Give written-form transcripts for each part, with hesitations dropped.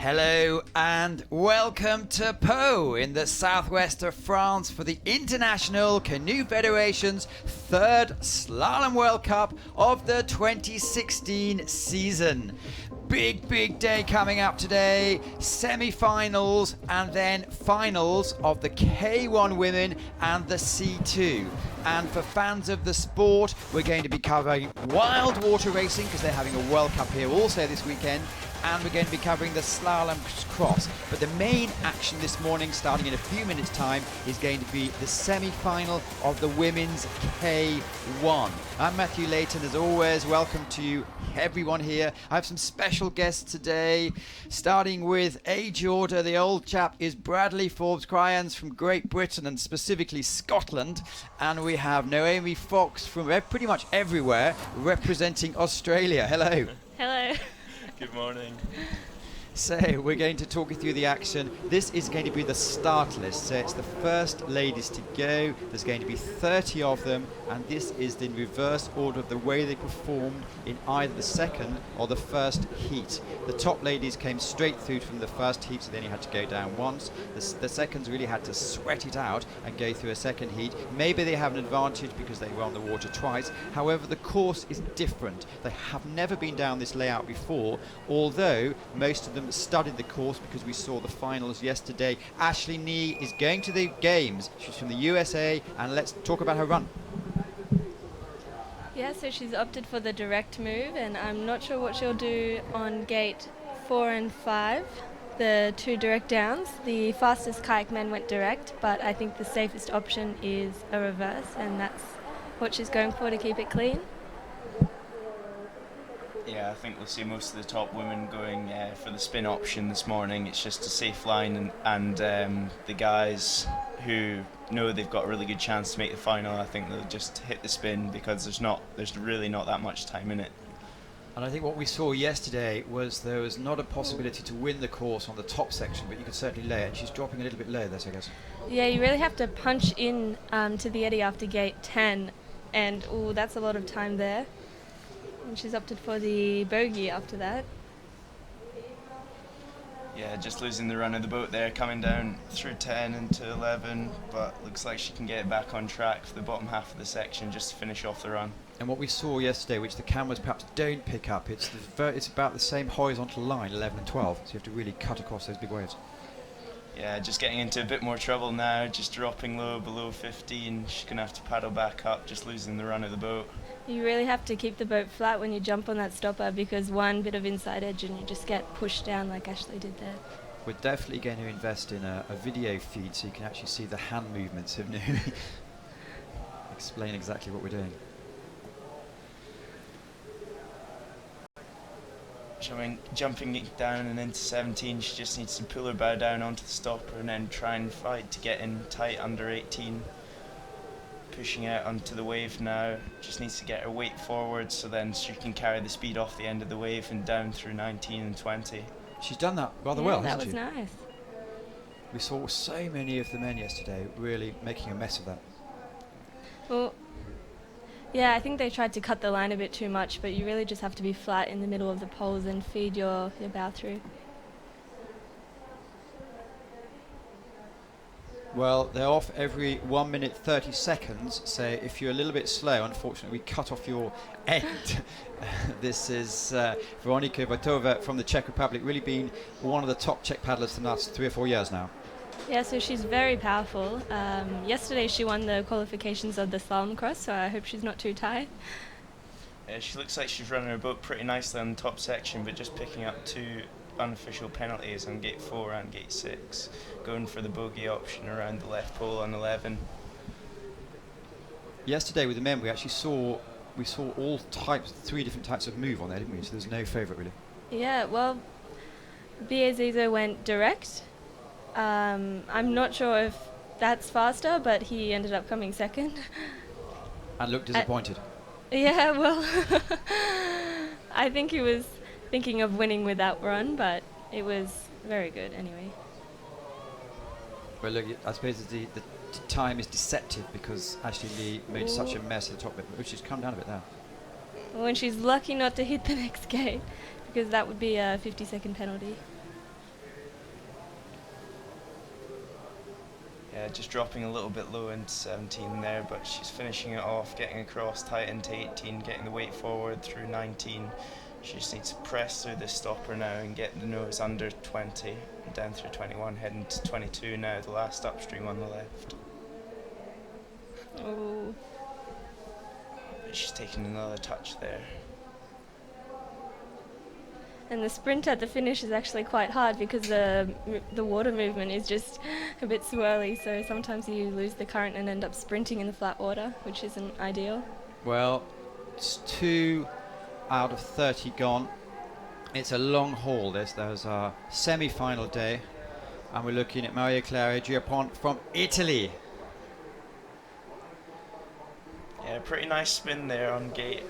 Hello and welcome to Pau in the southwest of France for the International Canoe Federation's third Slalom World Cup of the 2016 season. Big day coming up today, semi-finals and then finals of the K1 women and the C2. And for fans of the sport, we're going to be covering wild water racing because they're having a World Cup here also this weekend, and we're going to be covering the slalom cross. But the main action this morning, starting in a few minutes time, is going to be the semi-final of the women's K1. I'm Matthew Layton, as always. Welcome to everyone here. I have some special guests today, starting with age order. The old chap is Bradley Forbes-Cryans from Great Britain and specifically Scotland, and we have Naomi Fox from pretty much everywhere representing Australia. Hello. Hello. Good morning. So we're going to talk you through the action. This is going to be the start list. So it's the first ladies to go. There's going to be 30 of them, and this is the reverse order of the way they performed in either the second or the first heat. The top ladies came straight through from the first heat, so they only had to go down once. The seconds really had to sweat it out and go through a second heat. Maybe they have an advantage because they were on the water twice. However, the course is different. They have never been down this layout before, although most of them studied the course because we saw the finals yesterday. Ashley Nee is going to the games. She's from the USA, and let's talk about her run. Yeah, so she's opted for the direct move, and I'm not sure what she'll do on gate 4 and 5, the two direct downs. The fastest kayak men went direct, but I think the safest option is a reverse, and that's what she's going for to keep it clean. Yeah, I think we'll see most of the top women going for the spin option this morning. It's just a safe line, and the guys who know they've got a really good chance to make the final, I think they'll just hit the spin because there's really not that much time in it. And I think what we saw yesterday was there was not a possibility to win the course on the top section, but you could certainly lay it. And she's dropping a little bit low there, I guess. Yeah, you really have to punch in to the eddy after gate 10, and that's a lot of time there. And she's opted for the bogey after that. Yeah, just losing the run of the boat there, coming down through 10 into 11, but looks like she can get it back on track for the bottom half of the section just to finish off the run. And what we saw yesterday, which the cameras perhaps don't pick up, it's about the same horizontal line, 11 and 12, so you have to really cut across those big waves. Yeah, just getting into a bit more trouble now, just dropping low below 15. She's going to have to paddle back up, just losing the run of the boat. You really have to keep the boat flat when you jump on that stopper, because one bit of inside edge and you just get pushed down like Ashley did there. We're definitely going to invest in a video feed so you can actually see the hand movements of Naomi. Explain exactly what we're doing. Jumping down and into 17, she just needs to pull her bow down onto the stopper and then try and fight to get in tight under 18. Pushing out onto the wave now, just needs to get her weight forward so then she can carry the speed off the end of the wave and down through 19 and 20. She's done that rather well, that hasn't was she? nice. We saw so many of the men yesterday really making a mess of that. Well, yeah, I think they tried to cut the line a bit too much, but you really just have to be flat in the middle of the poles and feed your bow through. Well, they're off every 1 minute 30 seconds, so if you're a little bit slow, unfortunately, we cut off your end. This is Veronika Votova from the Czech Republic, really been one of the top Czech paddlers for the last 3 or 4 years now. Yeah, so she's very powerful. Yesterday she won the qualifications of the slalom cross, so I hope she's not too tired. She looks like she's running her boat pretty nicely on the top section, but just picking up 2 unofficial penalties on gate 4 and gate 6, going for the bogey option around the left pole on 11. Yesterday with the men, we actually saw all types, 3 different types of move on there, didn't we? So there's no favourite really. Yeah, well, Biazizo went direct. I'm not sure if that's faster, but he ended up coming second. And looked disappointed. Yeah, well, I think he was thinking of winning with that run, but it was very good anyway. Well, look, I suppose the time is deceptive because Ashley Lee made such a mess at the top bit, but she's come down a bit now. When she's lucky not to hit the next gate, because that would be a 50-second penalty. Yeah, just dropping a little bit low into 17 there, but she's finishing it off, getting across tight into 18, getting the weight forward through 19. She just needs to press through this stopper now and get the nose under 20, and down through 21, heading to 22 now, the last upstream on the left. Oh. But she's taking another touch there. And the sprint at the finish is actually quite hard because the water movement is just a bit swirly, so sometimes you lose the current and end up sprinting in the flat water, which isn't ideal. Well, it's 2 out of 30 gone. It's a long haul, this. There's our semi-final day, and we're looking at Maria Clara Giappon from Italy. Yeah, pretty nice spin there on gate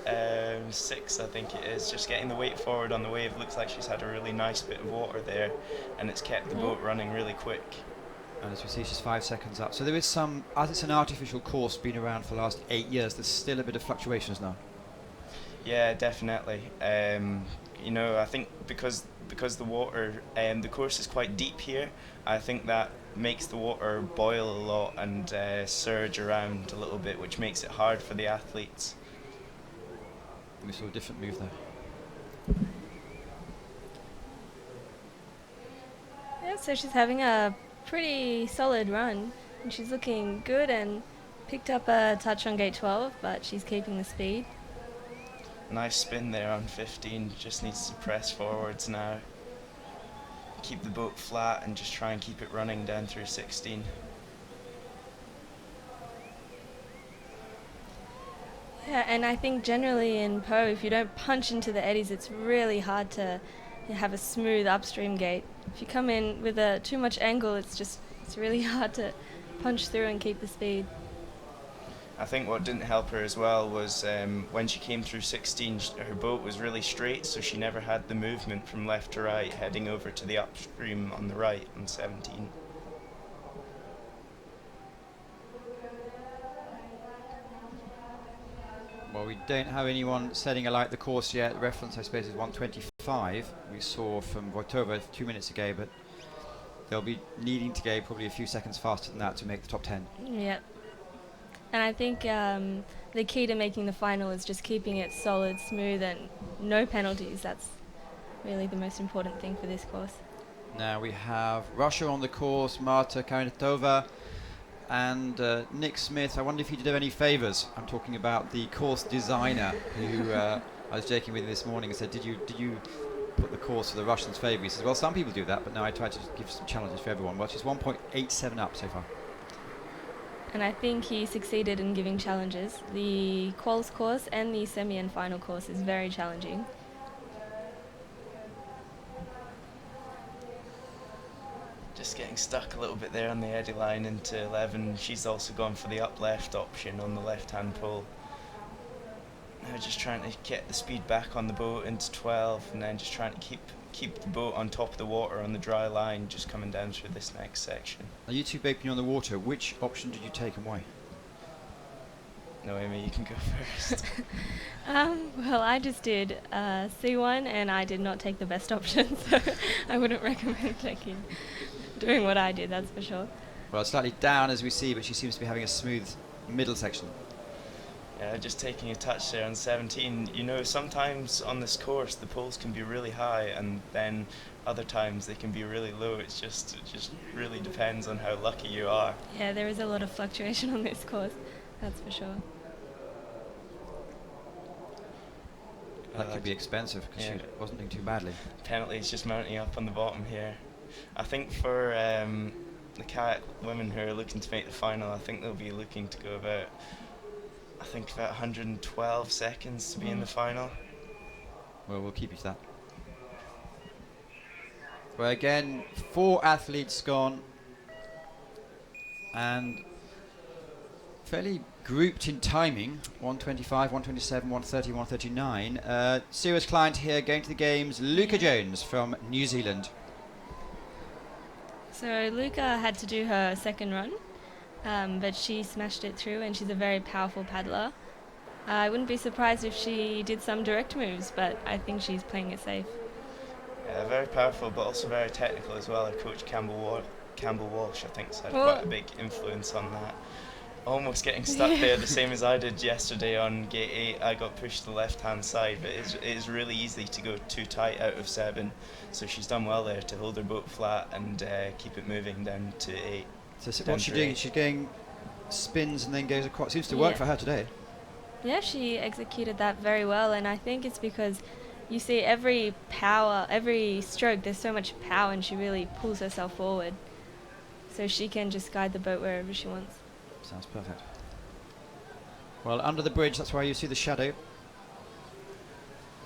6, I think it is. Just getting the weight forward on the wave. Looks like she's had a really nice bit of water there, and it's kept the boat running really quick. And as we see, she's 5 seconds up. So there is some, as it's an artificial course, been around for the last 8 years, there's still a bit of fluctuations now. Yeah, definitely. You know, I think because the water, the course is quite deep here, I think that makes the water boil a lot and surge around a little bit, which makes it hard for the athletes. We saw a different move there. Yeah, so she's having a pretty solid run, and she's looking good and picked up a touch on gate 12, but she's keeping the speed. Nice spin there on 15, just needs to press forwards now. Keep the boat flat and just try and keep it running down through 16. Yeah, and I think generally in Po, if you don't punch into the eddies, it's really hard to have a smooth upstream gate. If you come in with too much angle, it's really hard to punch through and keep the speed. I think what didn't help her as well was when she came through 16, her boat was really straight, so she never had the movement from left to right, heading over to the upstream on the right on 17. Well, we don't have anyone setting alight the course yet. Reference, I suppose, is 125. We saw from Vojtova 2 minutes ago, but they'll be needing to go probably a few seconds faster than that to make the top 10. Yep. And I think the key to making the final is just keeping it solid, smooth, and no penalties. That's really the most important thing for this course. Now we have Russia on the course, Marta Karinatova and Nick Smith. I wonder if he did her any favours. I'm talking about the course designer who I was joking with this morning and said, did you put the course for the Russians' favour? He says, well, some people do that, but no, I try to give some challenges for everyone. Well, she's 1.87 up so far. And I think he succeeded in giving challenges. The quals course and the semi and final course is very challenging. Just getting stuck a little bit there on the eddy line into 11. She's also gone for the up left option on the left hand pole. Now just trying to get the speed back on the boat into 12, and then just trying to keep the boat on top of the water on the dry line, just coming down through this next section. Are you two both on the water? Which option did you take and why? No, Amy, you can go first. Well, I just did C1 and I did not take the best option, so I wouldn't recommend doing what I did, that's for sure. Well, it's slightly down as we see, but she seems to be having a smooth middle section. Yeah, just taking a touch there on 17. You know, sometimes on this course the poles can be really high, and then other times they can be really low. It just really depends on how lucky you are. Yeah, there is a lot of fluctuation on this course, that's for sure. That could be expensive because she wasn't doing too badly. Penalties just mounting up on the bottom here. I think for the kayak women who are looking to make the final, I think they'll be looking to go about 112 seconds to be in the final. Well, we'll keep you to that. Well, again, 4 athletes gone, and fairly grouped in timing. 125, 127, 130, 139. Serious client here going to the games, Luca Jones from New Zealand. So Luca had to do her second run, but she smashed it through, and she's a very powerful paddler. I wouldn't be surprised if she did some direct moves, but I think she's playing it safe. Yeah, very powerful, but also very technical as well. Her coach Campbell Walsh, I think, has had Well- quite a big influence on that. Almost getting stuck there, the same as I did yesterday on gate 8. I got pushed to the left-hand side, but it is really easy to go too tight out of 7. So she's done well there to hold her boat flat and keep it moving down to 8. So Down what's she to doing? 8. She's going spins and then goes across. Seems to work Yeah. for her today. Yeah, she executed that very well, and I think it's because you see every stroke, there's so much power, and she really pulls herself forward. So she can just guide the boat wherever she wants. Sounds perfect. Well, under the bridge, that's where you see the shadow.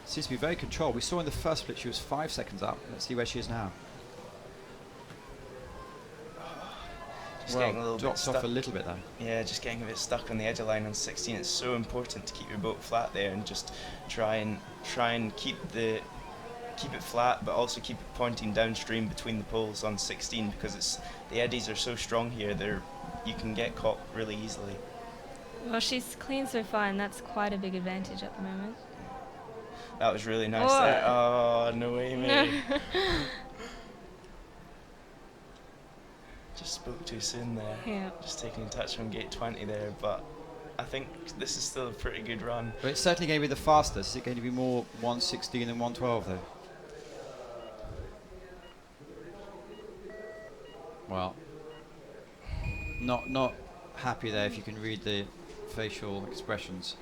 Seems to be very controlled. We saw in the first split she was 5 seconds up. Let's see where she is now. Just getting a Well, little bit drops stuck. off a little bit there. Yeah, just getting a bit stuck on the edge of line on 16. It's so important to keep your boat flat there and just try and keep it flat, but also keep it pointing downstream between the poles on 16, because the eddies are so strong here. You can get caught really easily. Well, she's clean so far, and that's quite a big advantage at the moment. That was really nice Oh. there. Oh, no way, mate. Just spoke too soon there. Yeah. Just taking a touch on gate 20 there, but I think this is still a pretty good run. But it's certainly going to be the fastest. Is it going to be more 116 than 112 though? Well, not happy there if you can read the facial expressions.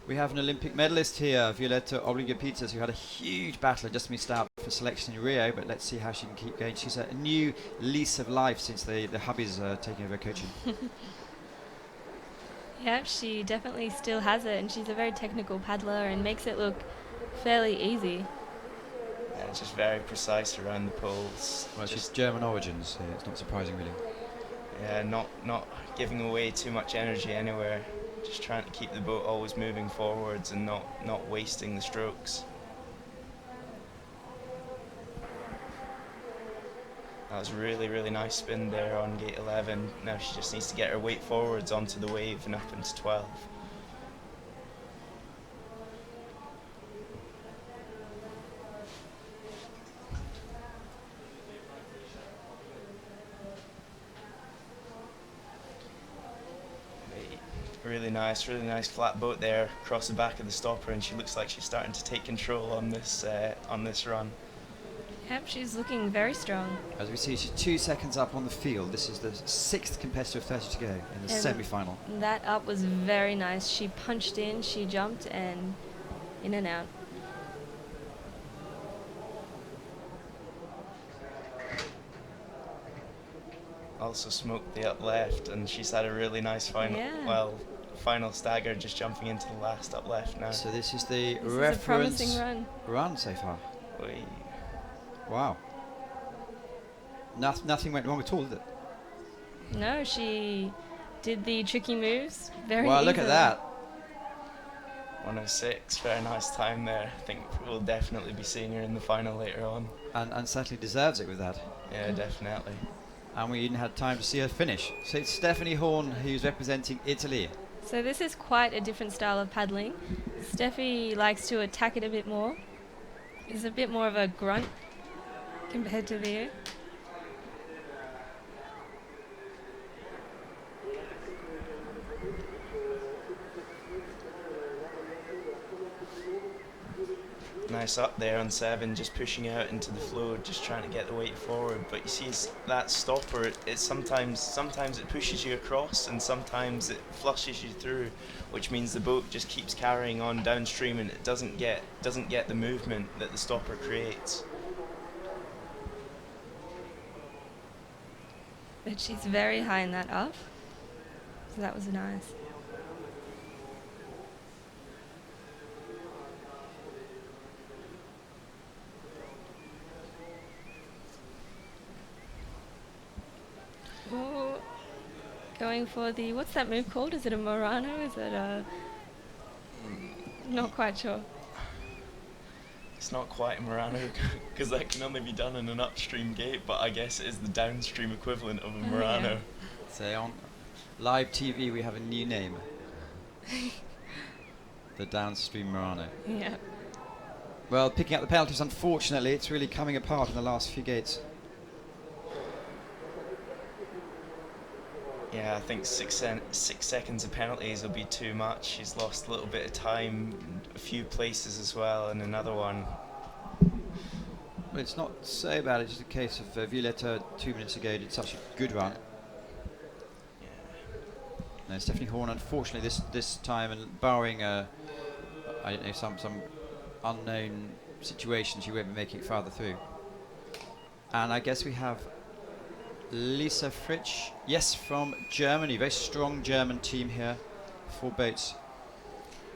We have an Olympic medalist here, Violetta Obliga-Pizzas, who had a huge battle and just missed out for selection in Rio, but let's see how she can keep going. She's a new lease of life since the hubbies are taking over coaching. Yeah, she definitely still has it, and she's a very technical paddler and makes it look fairly easy. Yeah, just very precise around the poles. Well, she's Just, German origins, so it's not surprising really. yeah, not giving away too much energy anywhere. Just trying to keep the boat always moving forwards and not wasting the strokes. That was a really, really nice spin there on gate 11. Now she just needs to get her weight forwards onto the wave and up into 12. Really nice flat boat there across the back of the stopper, and she looks like she's starting to take control on this run. Yep, she's looking very strong. As we see, she's 2 seconds up on the field. This is the 6th competitor of 30 to go in the And semi-final. That up was very nice. She punched in, she jumped, and in and out. Also smoked the up left, and she's had a really nice final stagger, just jumping into the last up left now. So this is the This is a reference promising run. so far. Oi. Wow. Nothing went wrong at all, did it? No, she did the tricky moves very Well, look at easily. that. 106, very nice time there. I think we'll definitely be seeing her in the final later on. And certainly deserves it with that. Yeah, definitely. And we even had time to see her finish. So it's Stephanie Horn who's representing Italy. So this is quite a different style of paddling. Steffi likes to attack it a bit more. It's a bit more of a grunt compared to Vio. Nice up there on 7, just pushing out into the flow, just trying to get the weight forward. But you see, that stopper, it sometimes it pushes you across, and sometimes it flushes you through, which means the boat just keeps carrying on downstream, and it doesn't get the movement that the stopper creates. But she's very high in that up. So that was nice. Ooh, going for the, what's that move called? Is it a Murano? Is it a... Not quite sure. It's not quite a Murano, because that can only be done in an upstream gate, but I guess it is the downstream equivalent of a Oh, Murano. yeah. So on live TV we have a new name. The downstream Murano. Yeah. Well, picking up the penalties, unfortunately, it's really coming apart in the last few gates. Yeah, I think 6 seconds of penalties will be too much. She's lost a little bit of time, a few places as well, and another one. Well, it's not so bad. It's just a case of Violetta 2 minutes ago did such a good run. Yeah. No, Stephanie Horn, unfortunately, this time, and barring I don't know, some unknown situation, she won't be making it farther through. And I guess we have Lisa Fritsch, yes, from Germany. Very strong German team here for boats.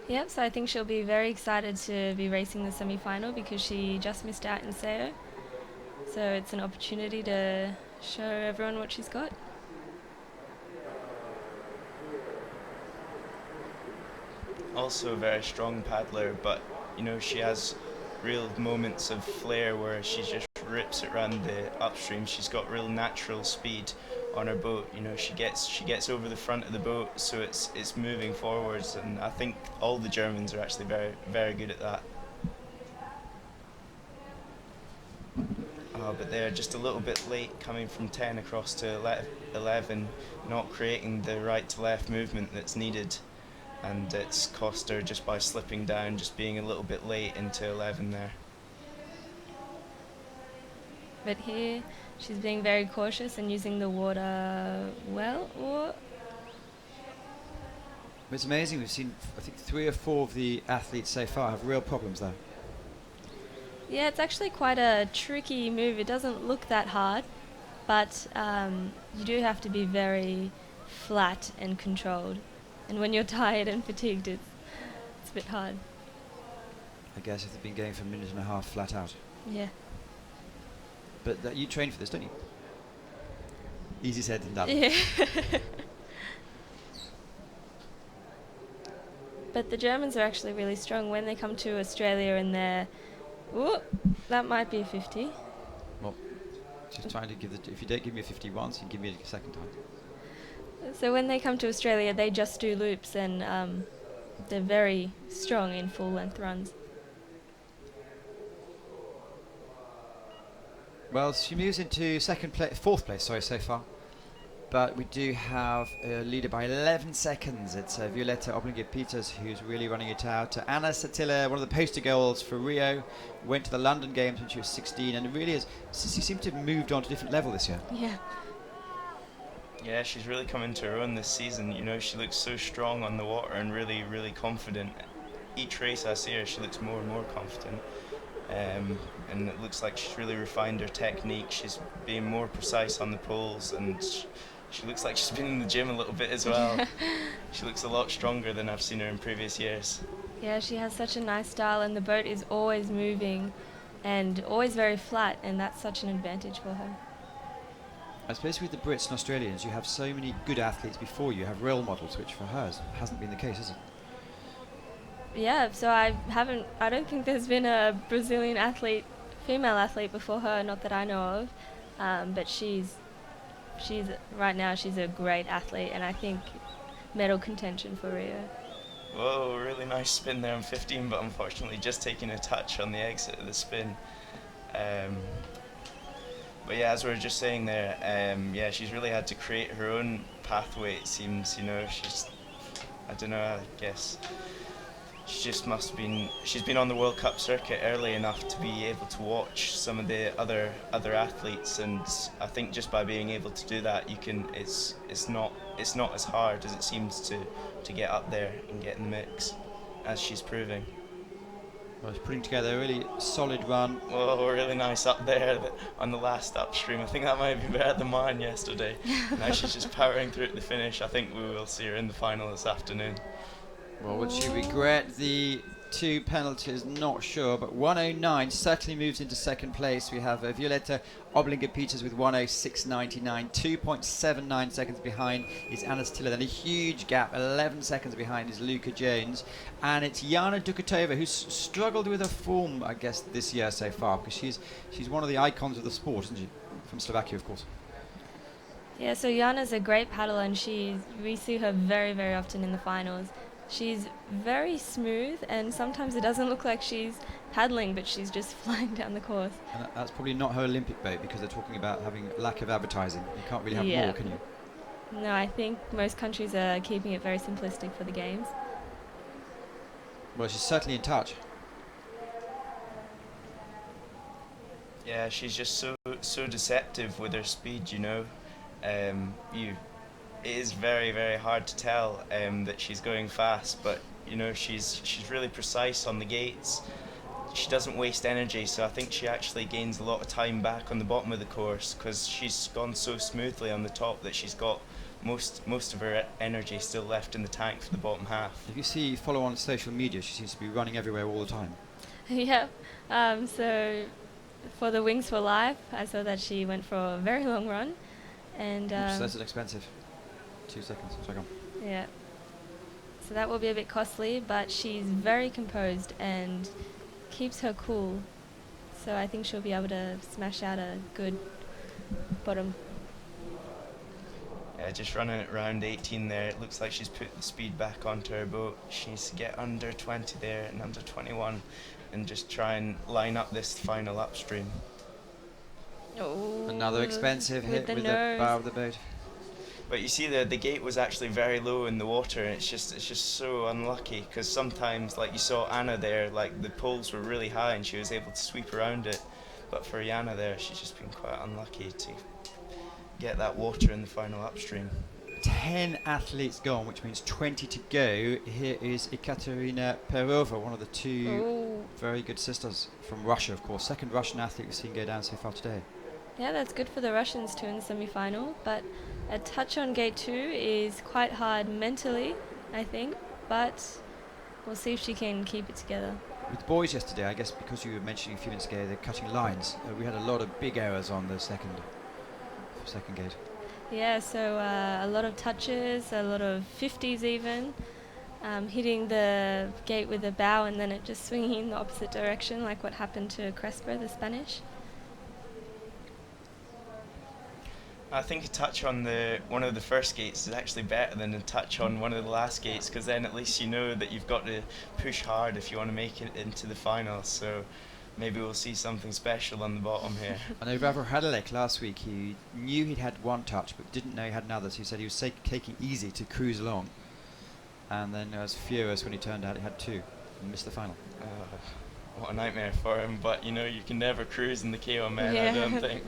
Yep, so I think she'll be very excited to be racing the semi-final because she just missed out in SEO. So it's an opportunity to show everyone what she's got. Also a very strong paddler, but you know, she has real moments of flair where she just rips it around the upstream. She's got real natural speed on her boat. You know, she gets over the front of the boat, so it's moving forwards, and I think all the Germans are actually very, very good at that. But they're just a little bit late coming from 10 across to 11, not creating the right to left movement that's needed, and it's cost her just by slipping down, just being a little bit late into 11 there. But here she's being very cautious and using the water well. It's amazing. We've seen, I think, 3 or 4 of the athletes so far have real problems there. Yeah, it's actually quite a tricky move. It doesn't look that hard, but you do have to be very flat and controlled. And when you're tired and fatigued, it's a bit hard. I guess if they've been going for a minute and a half flat out. Yeah. But you train for this, don't you? Easy said than done. Yeah. But the Germans are actually really strong when they come to Australia and they're... Ooh, that might be a 50. Well, just trying to give if you don't give me a 50 once, you can give me a second time. So when they come to Australia, they just do loops and they're very strong in full-length runs. Well, she moves into fourth place, so far. But we do have a leader by 11 seconds. It's Violetta Oblinger-Peters who's really running it out. Anna Satilla, one of the poster girls for Rio, went to the London Games when she was 16, and it really is. She seems to have moved on to a different level this year. Yeah. Yeah, she's really come into her own this season. You know, she looks so strong on the water and really, really confident. Each race I see her, she looks more and more confident. And it looks like she's really refined her technique. She's being more precise on the poles, and she looks like she's been in the gym a little bit as well. She looks a lot stronger than I've seen her in previous years. Yeah, she has such a nice style, and the boat is always moving and always very flat, and that's such an advantage for her. I suppose with the Brits and Australians, you have so many good athletes before you have role models, which for hers hasn't been the case, has it? Yeah, so I don't think there's been a Brazilian female athlete before her, not that I know of, but she's right now she's a great athlete, and I think medal contention for Rio. Whoa, really nice spin there on 15, but unfortunately just taking a touch on the exit of the spin. But yeah, as we were just saying there, yeah, she's really had to create her own pathway, it seems. You know, I don't know, I guess she's been on the World Cup circuit early enough to be able to watch some of the other athletes, and I think just by being able to do that, it's not as hard as it seems to get up there and get in the mix, as she's proving. Well, she's putting together a really solid run. Oh, really nice up there on the last upstream. I think that might be better than mine yesterday. Now she's just powering through to the finish. I think we will see her in the final this afternoon. Well, would she regret the 2 penalties? Not sure, but 109 certainly moves into second place. We have Violetta Oblinger-Peters with 106.99. 2.79 seconds behind is Anna Stiller. Then a huge gap, 11 seconds behind is Luca Jones. And it's Jana Dukatova, who's struggled with her form, I guess, this year so far, because she's one of the icons of the sport, isn't she? From Slovakia, of course. Yeah, so Jana's a great paddler, and we see her very, very often in the finals. She's very smooth, and sometimes it doesn't look like she's paddling, but she's just flying down the course. And that's probably not her Olympic boat, because they're talking about having lack of advertising. You can't really have more, can you? No, I think most countries are keeping it very simplistic for the games. Well, she's certainly in touch. Yeah, she's just so deceptive with her speed. You it is very very hard to tell that she's going fast, but she's really precise on the gates. She doesn't waste energy, so I think she actually gains a lot of time back on the bottom of the course because she's gone so smoothly on the top that she's got most of her energy still left in the tank for the bottom half. If you see follow on social media, she seems to be running everywhere all the time. Yeah. So for the Wings for Life, I saw that she went for a very long run, and Oops, that's expensive. 2 seconds. Sorry, go on. yeah. So that will be a bit costly, but she's very composed and keeps her cool. So I think she'll be able to smash out a good bottom. Yeah, just running at round 18 there, it looks like she's put the speed back onto her boat. She needs to get under 20 there and under 21 and just try and line up this final upstream. Oh, Another expensive hit with the nose. bow of the boat. But you see the gate was actually very low in the water, and it's just so unlucky because sometimes, like you saw Anna there, like the poles were really high and she was able to sweep around it. But for Jana there, she's just been quite unlucky to get that water in the final upstream. 10 athletes gone, which means 20 to go. Here is Ekaterina Perova, one of the two very good sisters from Russia, of course. Second Russian athlete we've seen go down so far today. Yeah, that's good for the Russians too in the semi-final, but a touch on gate 2 is quite hard mentally, I think, but we'll see if she can keep it together. With the boys yesterday, I guess because you were mentioning a few minutes ago, they're cutting lines. We had a lot of big errors on the second gate. Yeah, so a lot of touches, a lot of 50s even, hitting the gate with the bow and then it just swinging in the opposite direction, like what happened to Crespo, the Spanish. I think a touch on one of the first gates is actually better than a touch on one of the last gates, because then at least you know that you've got to push hard if you want to make it into the final. So maybe we'll see something special on the bottom here. I know Vavro Hadalek last week, he knew he'd had one touch but didn't know he had another, so he said he was taking easy to cruise along, and then was furious when he turned out he had two and missed the final. What a nightmare for him, but you can never cruise in the C2M, Yeah. I don't think.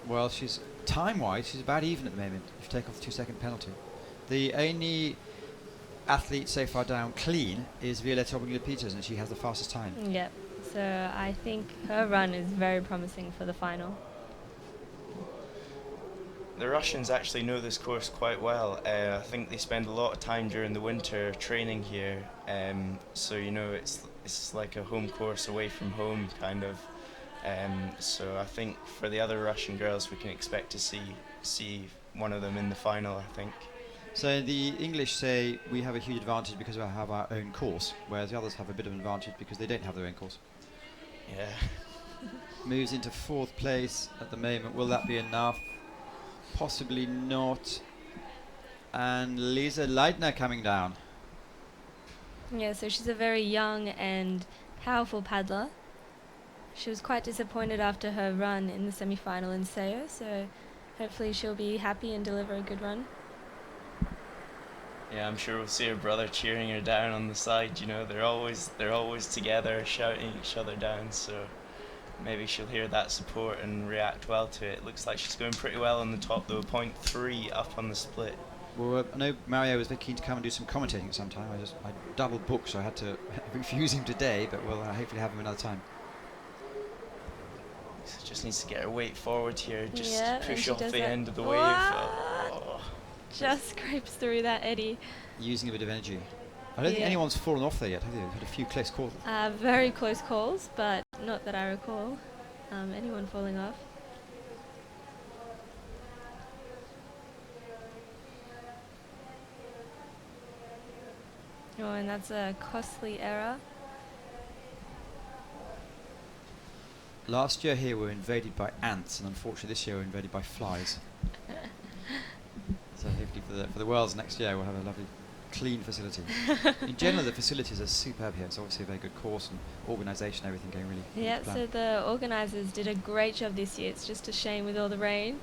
Well, she's time-wise, she's about even at the moment if you take off the 2-second penalty. The only athlete so far down clean is Violetta Obingula-Peters, and she has the fastest time. Yep, so I think her run is very promising for the final. The Russians actually know this course quite well. I think they spend a lot of time during the winter training here, so it's like a home course away from home kind of. So I think for the other Russian girls, we can expect to see one of them in the final, I think. So the English say we have a huge advantage because we have our own course, whereas the others have a bit of an advantage because they don't have their own course. Yeah. Moves into 4th place at the moment. Will that be enough? Possibly not. And Lisa Leitner coming down. Yeah, so she's a very young and powerful paddler. She was quite disappointed after her run in the semi-final in Sao, so hopefully she'll be happy and deliver a good run. Yeah, I'm sure we'll see her brother cheering her down on the side. They're always together, shouting each other down. So maybe she'll hear that support and react well to it. Looks like she's going pretty well on the top though, 0.3 up on the split. Well, I know Mario was very keen to come and do some commentating sometime. I double booked, so I had to refuse him today, but we'll hopefully have him another time. So just needs to get her weight forward here, just Yeah, push and off she does the that. end of the wave. What? Just scrapes through that eddy. Using a bit of energy. I don't think anyone's fallen off there yet, have you? We've had a few close calls. Very close calls, but not that I recall anyone falling off. Oh, and that's a costly error. Last year here we were invaded by ants, and unfortunately this year we're invaded by flies. So hopefully for the Worlds next year we'll have a lovely clean facility. In general, the facilities are superb here. It's obviously a very good course and organisation, everything going really. Yeah, to plan. so the organisers did a great job this year. It's just a shame with all the rain.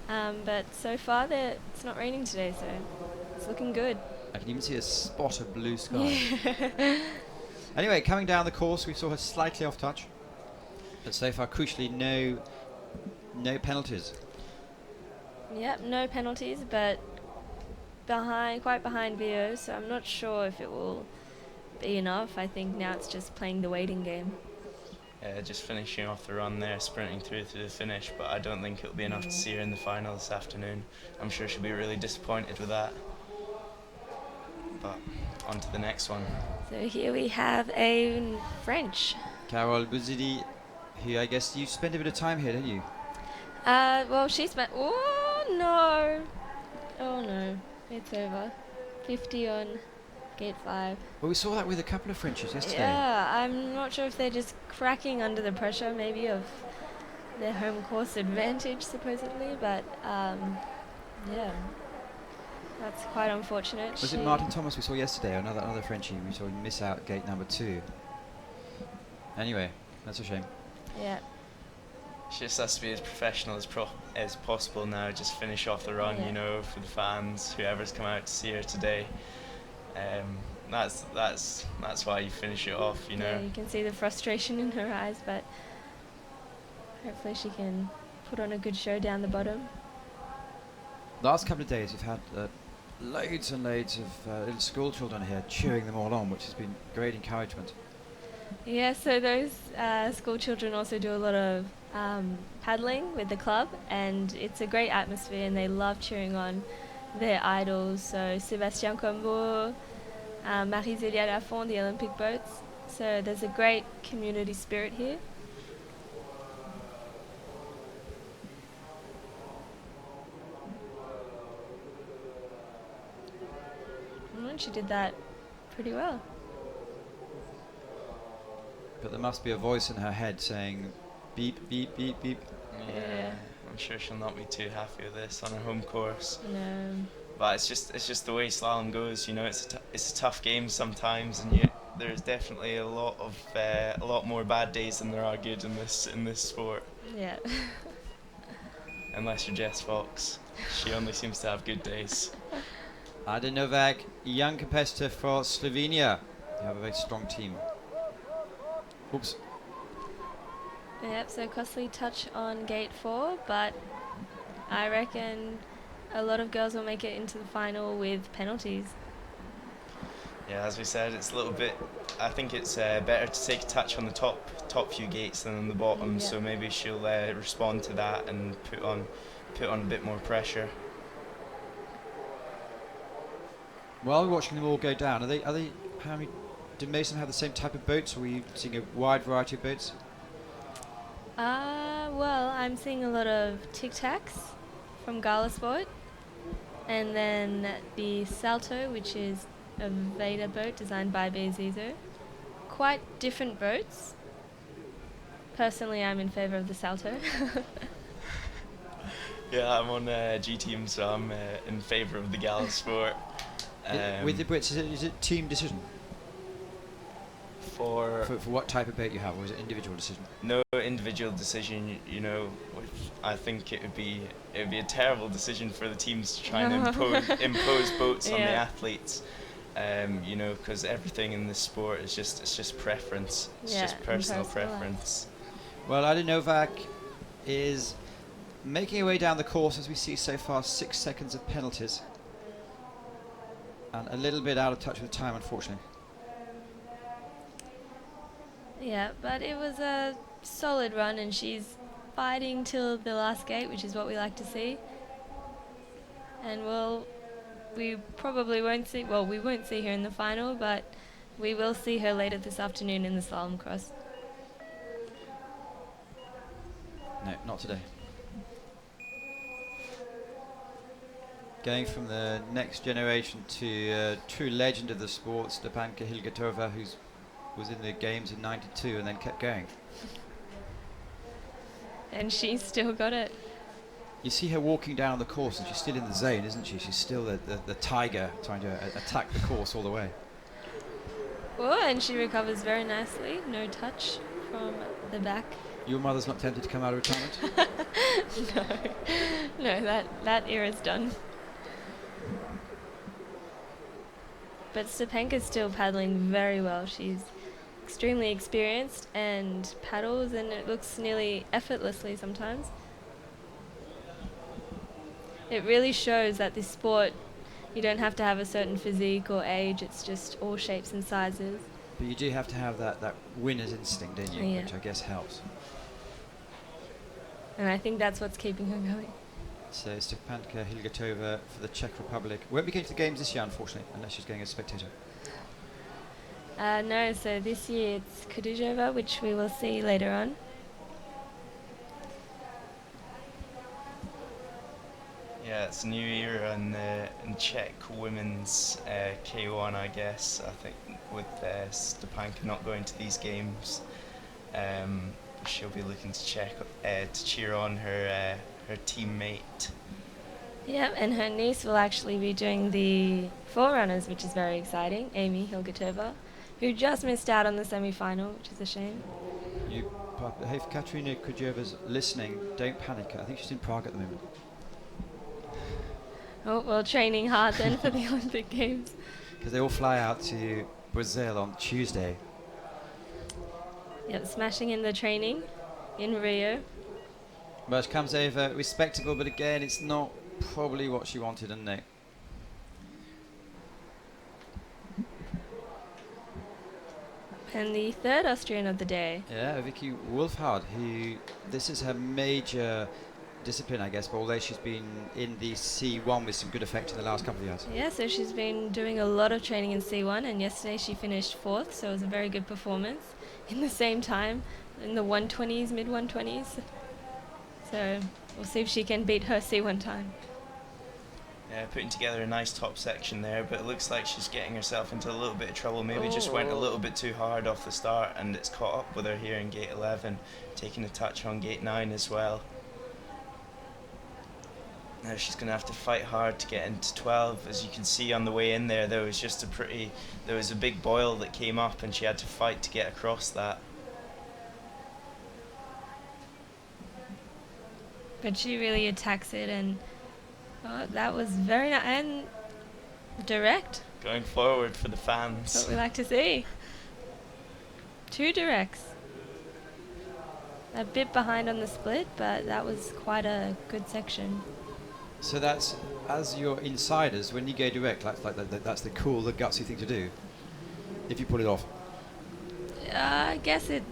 But so far, it's not raining today, so it's looking good. I can even see a spot of blue sky. Anyway, coming down the course, we saw her slightly off touch. But so far, crucially, no penalties. Yep, no penalties, but quite behind VO, so I'm not sure if it will be enough. I think now it's just playing the waiting game. Just finishing off the run there, sprinting through to the finish, but I don't think it'll be enough to see her in the final this afternoon. I'm sure she'll be really disappointed with that. But on to the next one. So here we have a French. Carole Bouzidi, who I guess you spent a bit of time here, didn't you? Well, she spent. Oh no! Oh no! It's over. 50 on gate 5. Well, we saw that with a couple of Frenches yesterday. Yeah, I'm not sure if they're just cracking under the pressure, maybe of their home course advantage, supposedly. But yeah, that's quite unfortunate. Was it Martin Thomas we saw yesterday, or another Frenchie we saw miss out gate number 2? Anyway, that's a shame. Yeah. She just has to be as professional as possible now. Just finish off the run, you know, for the fans, whoever's come out to see her today. That's why you finish it off, you know. Yeah, you can see the frustration in her eyes, but hopefully she can put on a good show down the bottom. Last couple of days we've had loads and loads of little school children here cheering them all on, which has been great encouragement. Yeah, so those school children also do a lot of paddling with the club, and it's a great atmosphere, and they love cheering on their idols. So Sébastien Combourg, Marie-Zélia Lafont, the Olympic boats. So there's a great community spirit here. And she did that pretty well. But there must be a voice in her head saying, beep, beep, beep, beep. Yeah. I'm sure she'll not be too happy with this on her home course. No. But it's just the way slalom goes. You know, it's a tough game sometimes, and there's definitely a lot more bad days than there are good in this sport. Yeah. Unless you're Jess Fox, she only seems to have good days. Ada Novak, young competitor for Slovenia. They have a very strong team. Oops. Yep, so costly touch on gate 4, but I reckon a lot of girls will make it into the final with penalties. Yeah, as we said, it's a little bit. I think it's better to take a touch on the top few gates than on the bottom. Yeah. So maybe she'll respond to that and put on a bit more pressure. While we're watching them all go down, are they? How many? Do most of them have the same type of boats, or were you seeing a wide variety of boats? Well, I'm seeing a lot of Tic Tacs from Gala Sport, and then the Salto, which is a Veda boat designed by Bezizo. Quite different boats. Personally, I'm in favour of the Salto. Yeah, I'm on G team, so I'm in favour of the Gala Sport. With the Brits, is it team decision? For what type of boat you have, or is it individual decision? No individual decision, you know. I think it would be a terrible decision for the teams to try and impose boats on the athletes. You know, because everything in this sport is just preference. It's just personal preference. Well, Ada Novak is making her way down the course, as we see so far. 6 seconds of penalties, and a little bit out of touch with time, unfortunately. Yeah, but it was a solid run, and she's fighting till the last gate, which is what we like to see. And we probably won't see, well, we won't see her in the final, but we will see her later this afternoon in the slalom cross. No, not today. Going from the next generation to a true legend of the sport, Stepanka Hilgatova, who was in the games in '92 and then kept going. And she's still got it. You see her walking down the course, and she's still in the zone, isn't she? She's still the tiger trying to attack the course all the way. Oh, and she recovers very nicely. No touch from the back. Your mother's not tempted to come out of retirement? No, that era's done. But Stepanka's still paddling very well. She's extremely experienced and paddles, and it looks nearly effortlessly sometimes. It really shows that this sport, you don't have to have a certain physique or age, it's just all shapes and sizes. But you do have to have that winner's instinct, don't you? Yeah. Which I guess helps. And I think that's what's keeping her going. So Stepanka Hilgertova for the Czech Republic. Won't be going to the games this year, unfortunately, unless she's going as a spectator. No, so this year it's Kuduzhova, which we will see later on. Yeah, it's a new era in Czech women's K1, I guess. I think with Stepanka not going to these games, she'll be looking to cheer on her teammate. Yeah, and her niece will actually be doing the forerunners, which is very exciting, Amy Hilgertova, who just missed out on the semi-final, which is a shame. If Katerina Kudzheva's listening, don't panic. I think she's in Prague at the moment. Oh, well, training hard then for the Olympic Games. Because they all fly out to Brazil on Tuesday. Yep, smashing in the training in Rio. Well, she comes over respectable, but again, it's not probably what she wanted, isn't it? And the third Austrian of the day. Yeah, Vicky Wolfhard, who this is her major discipline, I guess, but although she's been in the C1 with some good effect in the last couple of years. Yeah, so she's been doing a lot of training in C1, and yesterday she finished 4th, so it was a very good performance in the same time, in the 120s, mid-120s. So we'll see if she can beat her C1 time. Yeah, putting together a nice top section there, but it looks like she's getting herself into a little bit of trouble. Maybe just went a little bit too hard off the start, and it's caught up with her here in gate 11, taking a touch on gate 9 as well. Now she's going to have to fight hard to get into 12. As you can see on the way in there was just there was a big boil that came up, and she had to fight to get across that. But she really attacks it, and that was very nice and direct. Going forward for the fans. That's what we like to see. 2 directs. A bit behind on the split, but that was quite a good section. So that's, as your insiders, when you go direct, that's the cool, the gutsy thing to do, if you pull it off. I guess it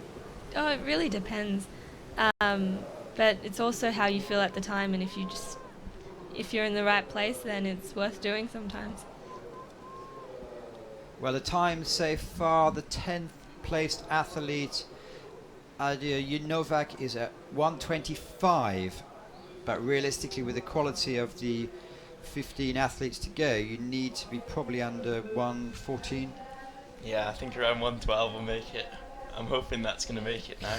really depends. But it's also how you feel at the time, and if you're in the right place, then it's worth doing sometimes. Well, the time so far, the 10th placed athlete, Adia Novak, is at 125. But realistically, with the quality of the 15 athletes to go, you need to be probably under 114. Yeah, I think around 112 will make it. I'm hoping that's going to make it now.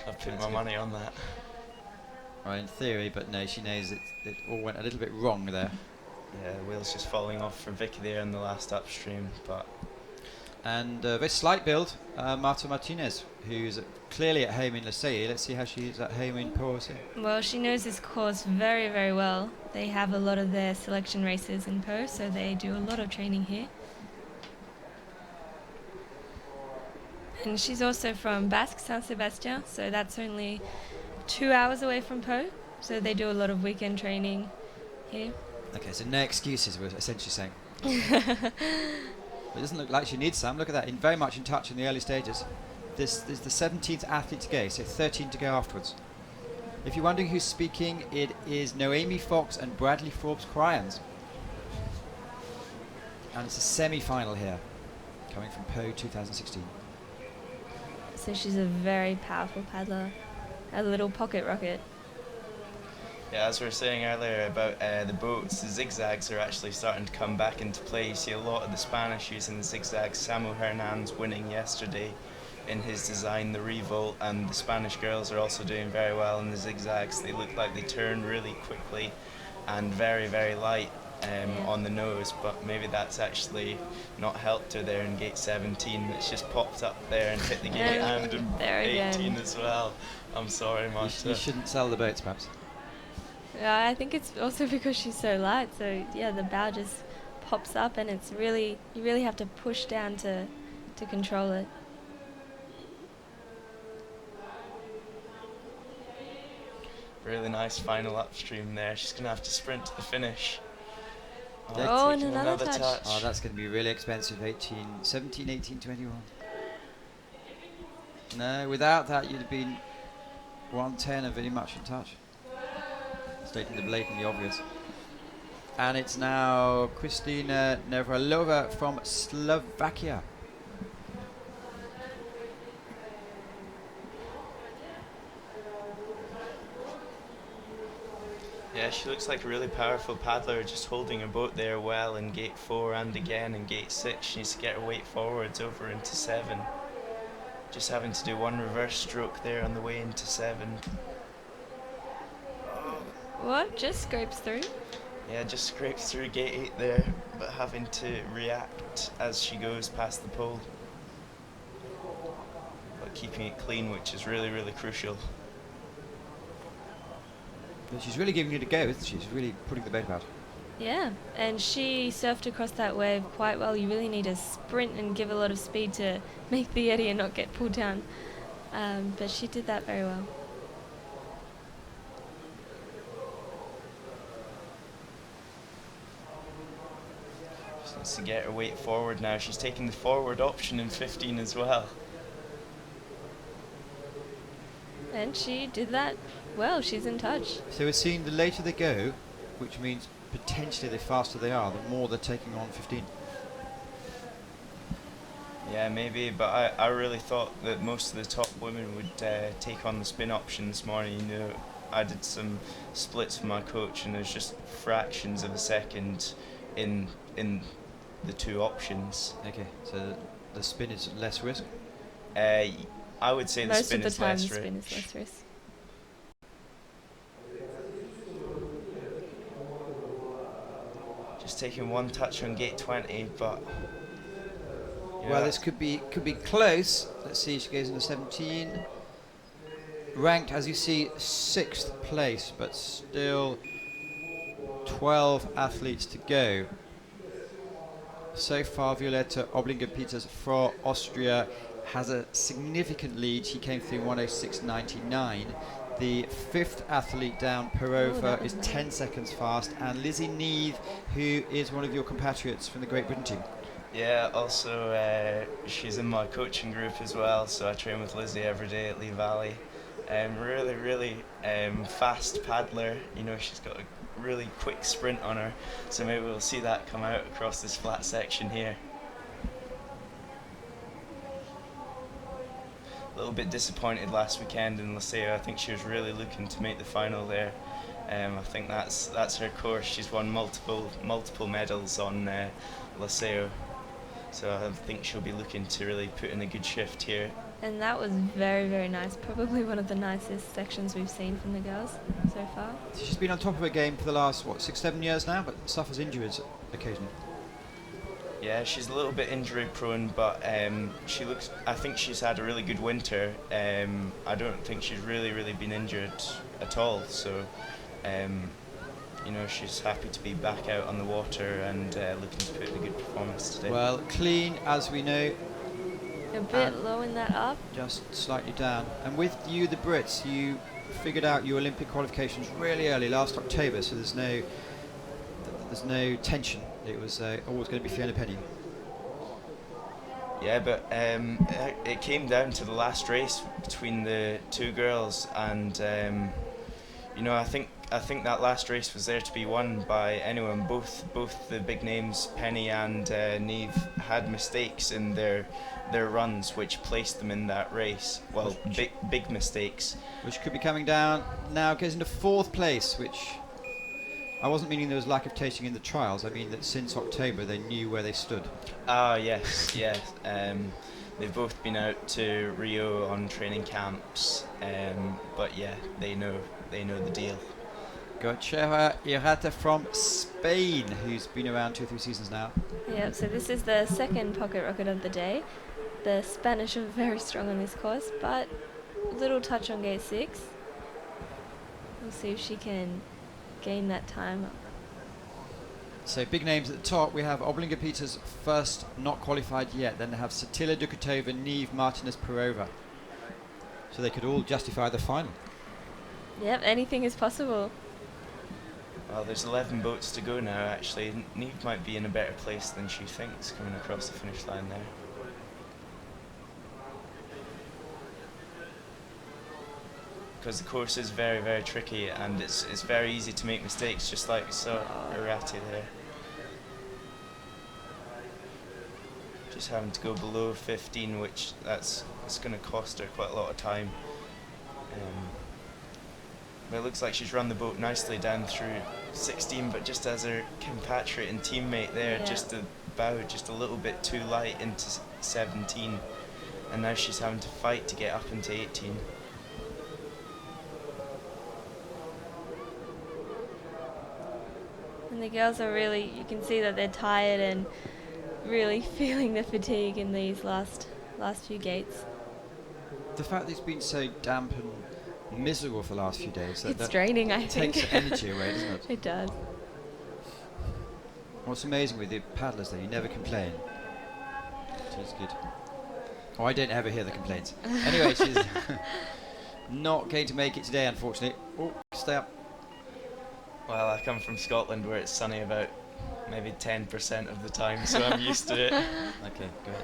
I've put my money on that. Right, in theory, but no, she knows it all went a little bit wrong there. Yeah, the wheel's just falling off for Vicky there in the last upstream, but... And very slight build, Marta Martinez, who's clearly at home in Lasey. Let's see how she's at home in Poissy. Well, she knows this course very, very well. They have a lot of their selection races in Po, so they do a lot of training here. And she's also from Basque, San Sebastian, so that's only 2 hours away from Po, so they do a lot of weekend training here. Okay, so no excuses, we're essentially saying. It doesn't look like she needs some. Look at that, very much in touch in the early stages. This is the 17th athlete to go, so 13 to go afterwards. If you're wondering who's speaking, it is Noemi Fox and Bradley Forbes Cryans. And it's a semi-final here, coming from Po 2016. So she's a very powerful paddler, a little pocket rocket. Yeah, as we were saying earlier about the boats, the zigzags are actually starting to come back into play. You see a lot of the Spanish using the zigzags. Samu Hernandez winning yesterday in his design, the revolt, and the Spanish girls are also doing very well in the zigzags. They look like they turn really quickly and very, very light on the nose, but maybe that's actually not helped her there in gate 17. It's just popped up there and hit the gate and in there 18 again. as well. I'm sorry, Marta. You shouldn't sell the boats, perhaps. Yeah, I think it's also because she's so light. So yeah, the bow just pops up, and it's really, you really have to push down to control it. Really nice final upstream there. She's going to have to sprint to the finish. Oh, and taking another touch. Oh, that's going to be really expensive. 17, 18, 21. No, without that, you'd have been 110 of very much in touch. Stating the blatantly obvious. And it's now Kristina Nevralova from Slovakia. Yeah, she looks like a really powerful paddler, just holding her boat there well in gate 4 and again in gate 6. She needs to get her weight forwards over into 7. Just having to do one reverse stroke there on the way into 7. What? Just scrapes through? Yeah, just scrapes through gate 8 there, but having to react as she goes past the pole. But keeping it clean, which is really, really crucial. But she's really giving it a go, isn't she? She's really putting the boat about. Yeah, and she surfed across that wave quite well. You really need to sprint and give a lot of speed to make the eddy and not get pulled down. But she did that very well. She needs to get her weight forward now. She's taking the forward option in 15 as well. And she did that well. She's in touch. So we're seeing the later they go, which means potentially the faster they are, the more they're taking on 15. Yeah, maybe, but I really thought that most of the top women would take on the spin option this morning. You know, I did some splits with my coach, and there's just fractions of a second in the two options. Okay, so the spin is less risk. I would say the Most spin of the is time, less the spin risk. is less risk. Just taking one touch on gate 20, but Well, this could be close. Let's see, she goes into 17. Ranked, as you see, 6th place, but still 12 athletes to go. So far, Violetta Oblinger-Peters for Austria has a significant lead. She came through 106.99. The 5th athlete down, Perova, is 10 seconds fast, and Lizzie Neave, who is one of your compatriots from the Great Britain team. Yeah, also she's in my coaching group as well, so I train with Lizzie every day at Lee Valley. Really, really fast paddler. You know, she's got a really quick sprint on her, so maybe we'll see that come out across this flat section here. A little bit disappointed last weekend in Liceo. I think she was really looking to make the final there. I think that's her course. She's won multiple medals on Liceo, so I think she'll be looking to really put in a good shift here. And that was very, very nice. Probably one of the nicest sections we've seen from the girls so far. She's been on top of her game for the last, 6-7 years now, but suffers injuries occasionally. Yeah, she's a little bit injury prone, but I think she's had a really good winter. I don't think she's really been injured at all, so you know, she's happy to be back out on the water and looking to put in a good performance today. Well, clean, as we know, A bit low in that up. just slightly down. And with you, the Brits, you figured out your Olympic qualifications really early, last October, so there's no tension. It was always going to be Fiona Penny. Yeah, but it came down to the last race between the two girls, and you know, I think that last race was there to be won by anyone. Both the big names, Penny and Neve, had mistakes in their runs, which placed them in that race. Well, big mistakes. Which could be coming down now, goes into 4th place, which I wasn't meaning there was lack of tasting in the trials. I mean that since October they knew where they stood. Ah, yes. they've both been out to Rio on training camps, but yeah, they know the deal. Got Cheja Irata from Spain, who's been around 2 or 3 seasons now. Yep, so this is the second pocket rocket of the day. The Spanish are very strong on this course, but little touch on gate 6. We'll see if she can gain that time up. So big names at the top. We have Oblinga Peters first, not qualified yet. Then they have Satila Dukatova, Neve Martinez Perova. So they could all justify the final. Yep, anything is possible. Well, there's 11 boats to go now, actually. Neve might be in a better place than she thinks coming across the finish line there. Because the course is very, very tricky, and it's very easy to make mistakes, just like we saw Irati there. Just having to go below 15, which it's going to cost her quite a lot of time. But it looks like she's run the boat nicely down through 16, but just as her compatriot and teammate there, just the bow just a little bit too light into 17, and now she's having to fight to get up into 18. And the girls are really, you can see that they're tired and really feeling the fatigue in these last few gates. The fact that it's been so damp and miserable for the last few days, It's draining, I think. takes the energy away, doesn't it? It does. What's amazing with the paddlers though, you never complain. Which is good. Oh, I don't ever hear the complaints. Anyway, she's not going to make it today, unfortunately. Oh, stay up. Well, I come from Scotland where it's sunny about maybe 10% of the time, so I'm used to it. Okay, go ahead.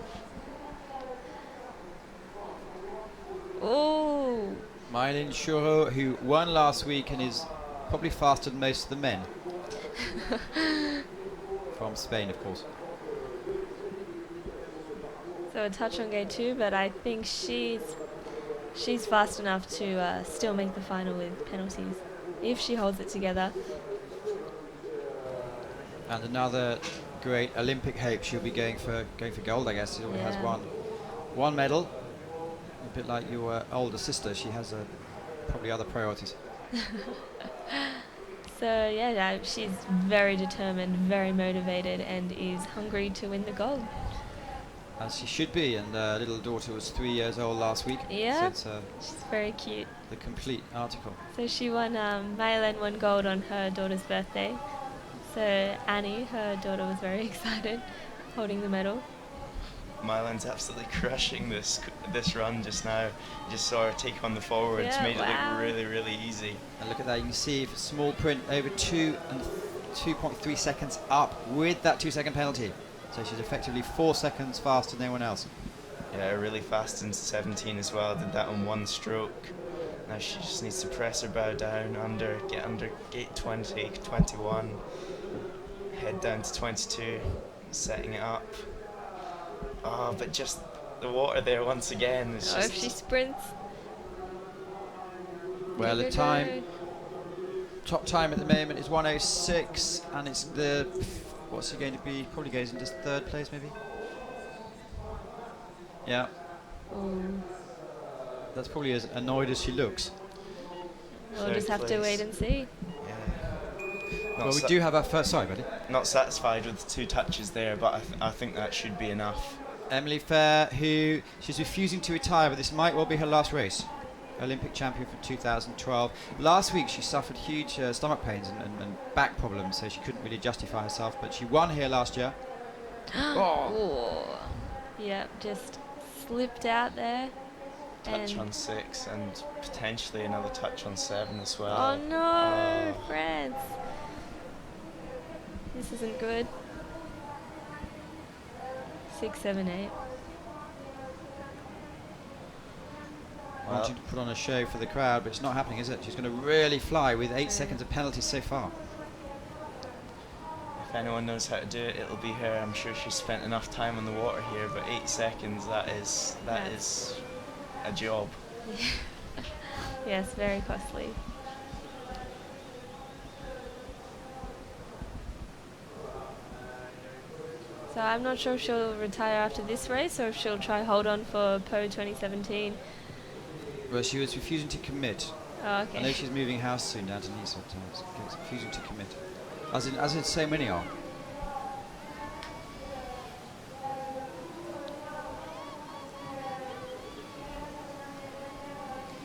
Oh, Mylin Shuro, who won last week and is probably faster than most of the men. From Spain, of course. so a touch on gate 2, but I think she's fast enough to still make the final with penalties if she holds it together. And another great Olympic hope. She'll be going for gold, I guess. She already has one medal. A bit like your older sister, she has probably other priorities. So yeah, she's very determined, very motivated, and is hungry to win the gold. As she should be, and little daughter was 3 years old last week. Yeah, So it's she's very cute. the complete article. So she won, Mylene won gold on her daughter's birthday. So Annie, her daughter, was very excited, holding the medal. Mylan's absolutely crushing this run just now. You just saw her take on the forwards, Yeah, made it wow. look really, really easy. And look at that, you can see small print over 2.3 seconds up with that 2-second penalty. So she's effectively 4 seconds faster than anyone else. Yeah, really fast into 17 as well. Did that on one stroke. Now she just needs to press her bow down, get under gate 20, 21, head down to 22, setting it up. Oh, but just the water there once again. It's Oh, just if she sprints. Well, Go, the go, time, go. top time at the moment is 1:06, and it's what's he going to be? Probably goes into third place, maybe. Yeah, Ooh. that's probably as annoyed as she looks. We'll Third just have to place. wait and see. yeah. Well, we do have our first. Sorry, buddy. Not satisfied with the 2 touches there, but I think that should be enough. Emily Fair, who she's refusing to retire, but this might well be her last race. Olympic champion from 2012. Last week she suffered huge stomach pains and back problems, so she couldn't really justify herself, but she won here last year. Oh. Yep, just slipped out there. Touch And on 6 and potentially another touch on 7 as well. oh no, Oh. France. This isn't good. 6, 7, 8. Well, Wanting to put on a show for the crowd, but it's not happening, is it? She's going to really fly with 8 seconds of penalties so far. if anyone knows how to do it, it'll be her. I'm sure she's spent enough time on the water here, but 8 seconds, that is a job. Yes, very costly. So So I'm not sure if she'll retire after this race or if she'll try hold on for Po 2017. Well, she was refusing to commit. Oh, okay. I know she's moving house soon down to Nice sometimes. Refusing to commit. As in so many are.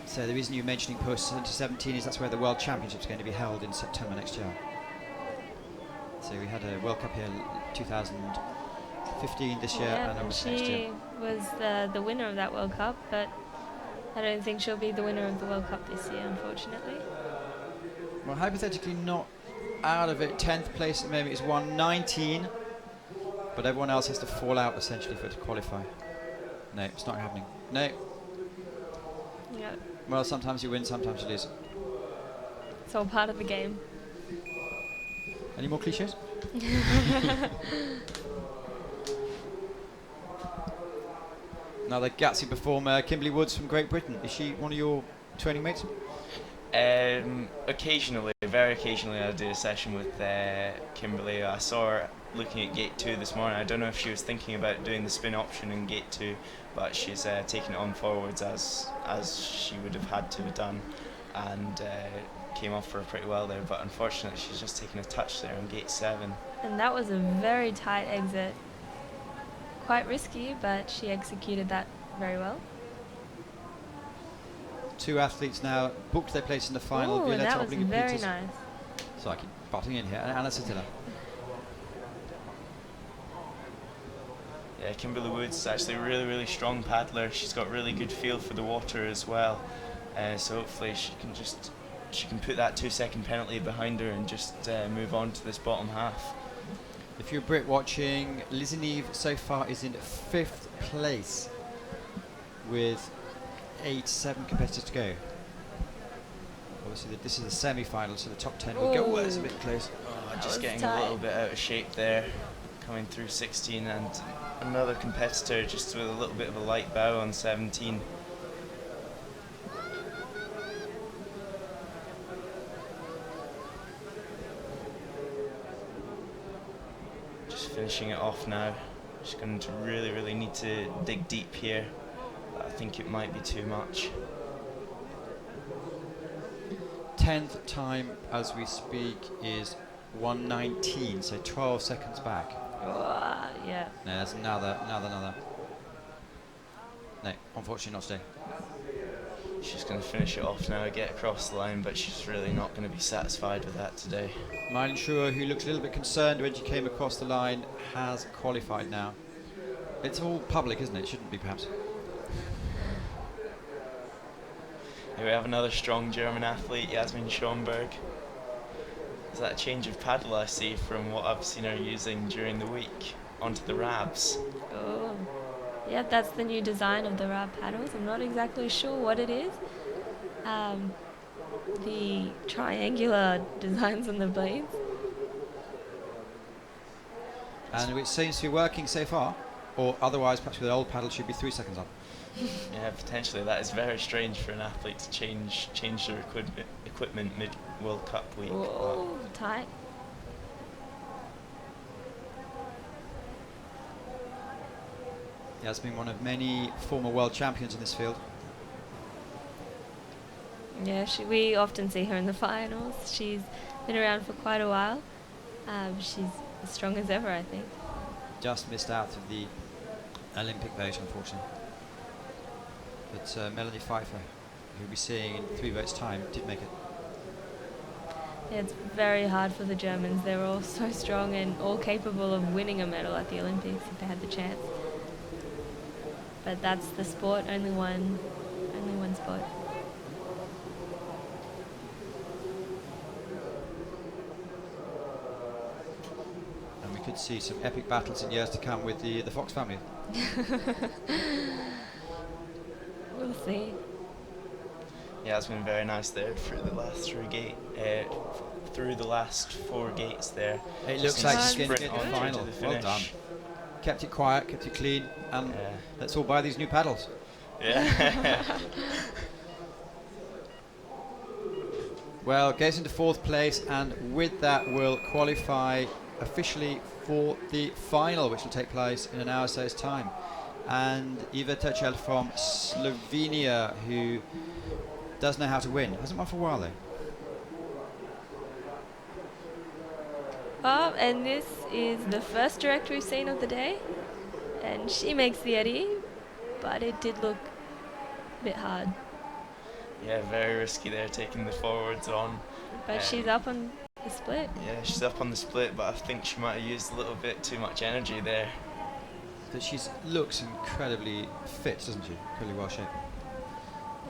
So the reason you're mentioning post 2017 is that's where the World Championship's going to be held in September next year. So we had a World Cup here 2015 this year, and obviously next year. She was the winner of that World Cup, but I don't think she'll be the winner of the World Cup this year, unfortunately. Well, hypothetically not out of it. 10th place at the moment is 119, but everyone else has to fall out essentially for it to qualify. No, it's not happening. No. Yep. Well, sometimes you win, sometimes you lose. It's all part of the game. Any more cliches? Another gutsy performer, Kimberly Woods from Great Britain. Is she one of your training mates? Occasionally, very occasionally, I do a session with Kimberly. I saw her looking at gate 2 this morning. I don't know if she was thinking about doing the spin option in gate 2, but she's taking it on forwards as she would have had to have done, and came off for her pretty well there. But unfortunately, she's just taken a touch there on gate 7. And that was a very tight exit. Quite risky, but she executed that very well. Two athletes now booked their place in the final. Ooh, Violetta that was Oblinger very Peters. nice. So I keep butting in here. And Anna Sitila. Yeah, Kimberly Woods is actually a really, really strong paddler. She's got really good feel for the water as well. So hopefully she can put that 2-second penalty behind her and just move on to this bottom half. If you're a Brit watching, Lizzie Neve so far is in 5th place with 7 competitors to go. Obviously this is the semi-final, so the top 10 will go. Well, it's a bit close. Oh, just getting a little bit out of shape there, coming through 16, and another competitor just with a little bit of a light bow on 17. Finishing it off now. She's going to really need to dig deep here. But I think it might be too much. 10th time as we speak is 119, so 12 seconds back. Yeah. No, that's another. No, unfortunately not today. She's going to finish it off now, get across the line, but she's really not going to be satisfied with that today. Mylene Shura, who looked a little bit concerned when she came across the line, has qualified now. It's all public, isn't it? It shouldn't be, perhaps. Here we have another strong German athlete, Jasmin Schomburg. Is that a change of paddle I see from what I've seen her using during the week onto the Rabs? Oh. Yep, that's the new design of the Rab paddles. I'm not exactly sure what it is. The triangular designs on the blades. And it seems to be working so far, or otherwise perhaps with an old paddle should be 3 seconds up. Yeah, potentially. That is very strange for an athlete to change their equipment mid-World Cup week. Oh, tight. He has been one of many former world champions in this field. Yeah, we often see her in the finals. She's been around for quite a while. She's as strong as ever, I think. Just missed out of the Olympic vote, unfortunately. But Melanie Pfeiffer, who we'll be seeing in 3 votes' time, did make it. Yeah, it's very hard for the Germans. They're all so strong and all capable of winning a medal at the Olympics if they had the chance. But that's the sport, only one sport. And we could see some epic battles in years to come with the Fox family. We'll see. Yeah, it's been very nice there through the last through the last 4 gates there. It looks like she's going to sprint get the on final. to the Well finish. done. Kept it quiet, kept it clean, and Yeah. let's all buy these new paddles. Yeah. Well, goes into 4th place, and with that will qualify officially for the final, which will take place in an hour or so's time. And Iva Turchel from Slovenia, who does know how to win. Hasn't won for a while though. Oh, and this is the first direct we've seen of the day. And she makes the eddy, but it did look a bit hard. Yeah, very risky there, taking the forwards on. But she's up on the split. Yeah, she's up on the split, but I think she might have used a little bit too much energy there. But she looks incredibly fit, doesn't she? Incredibly well shaped.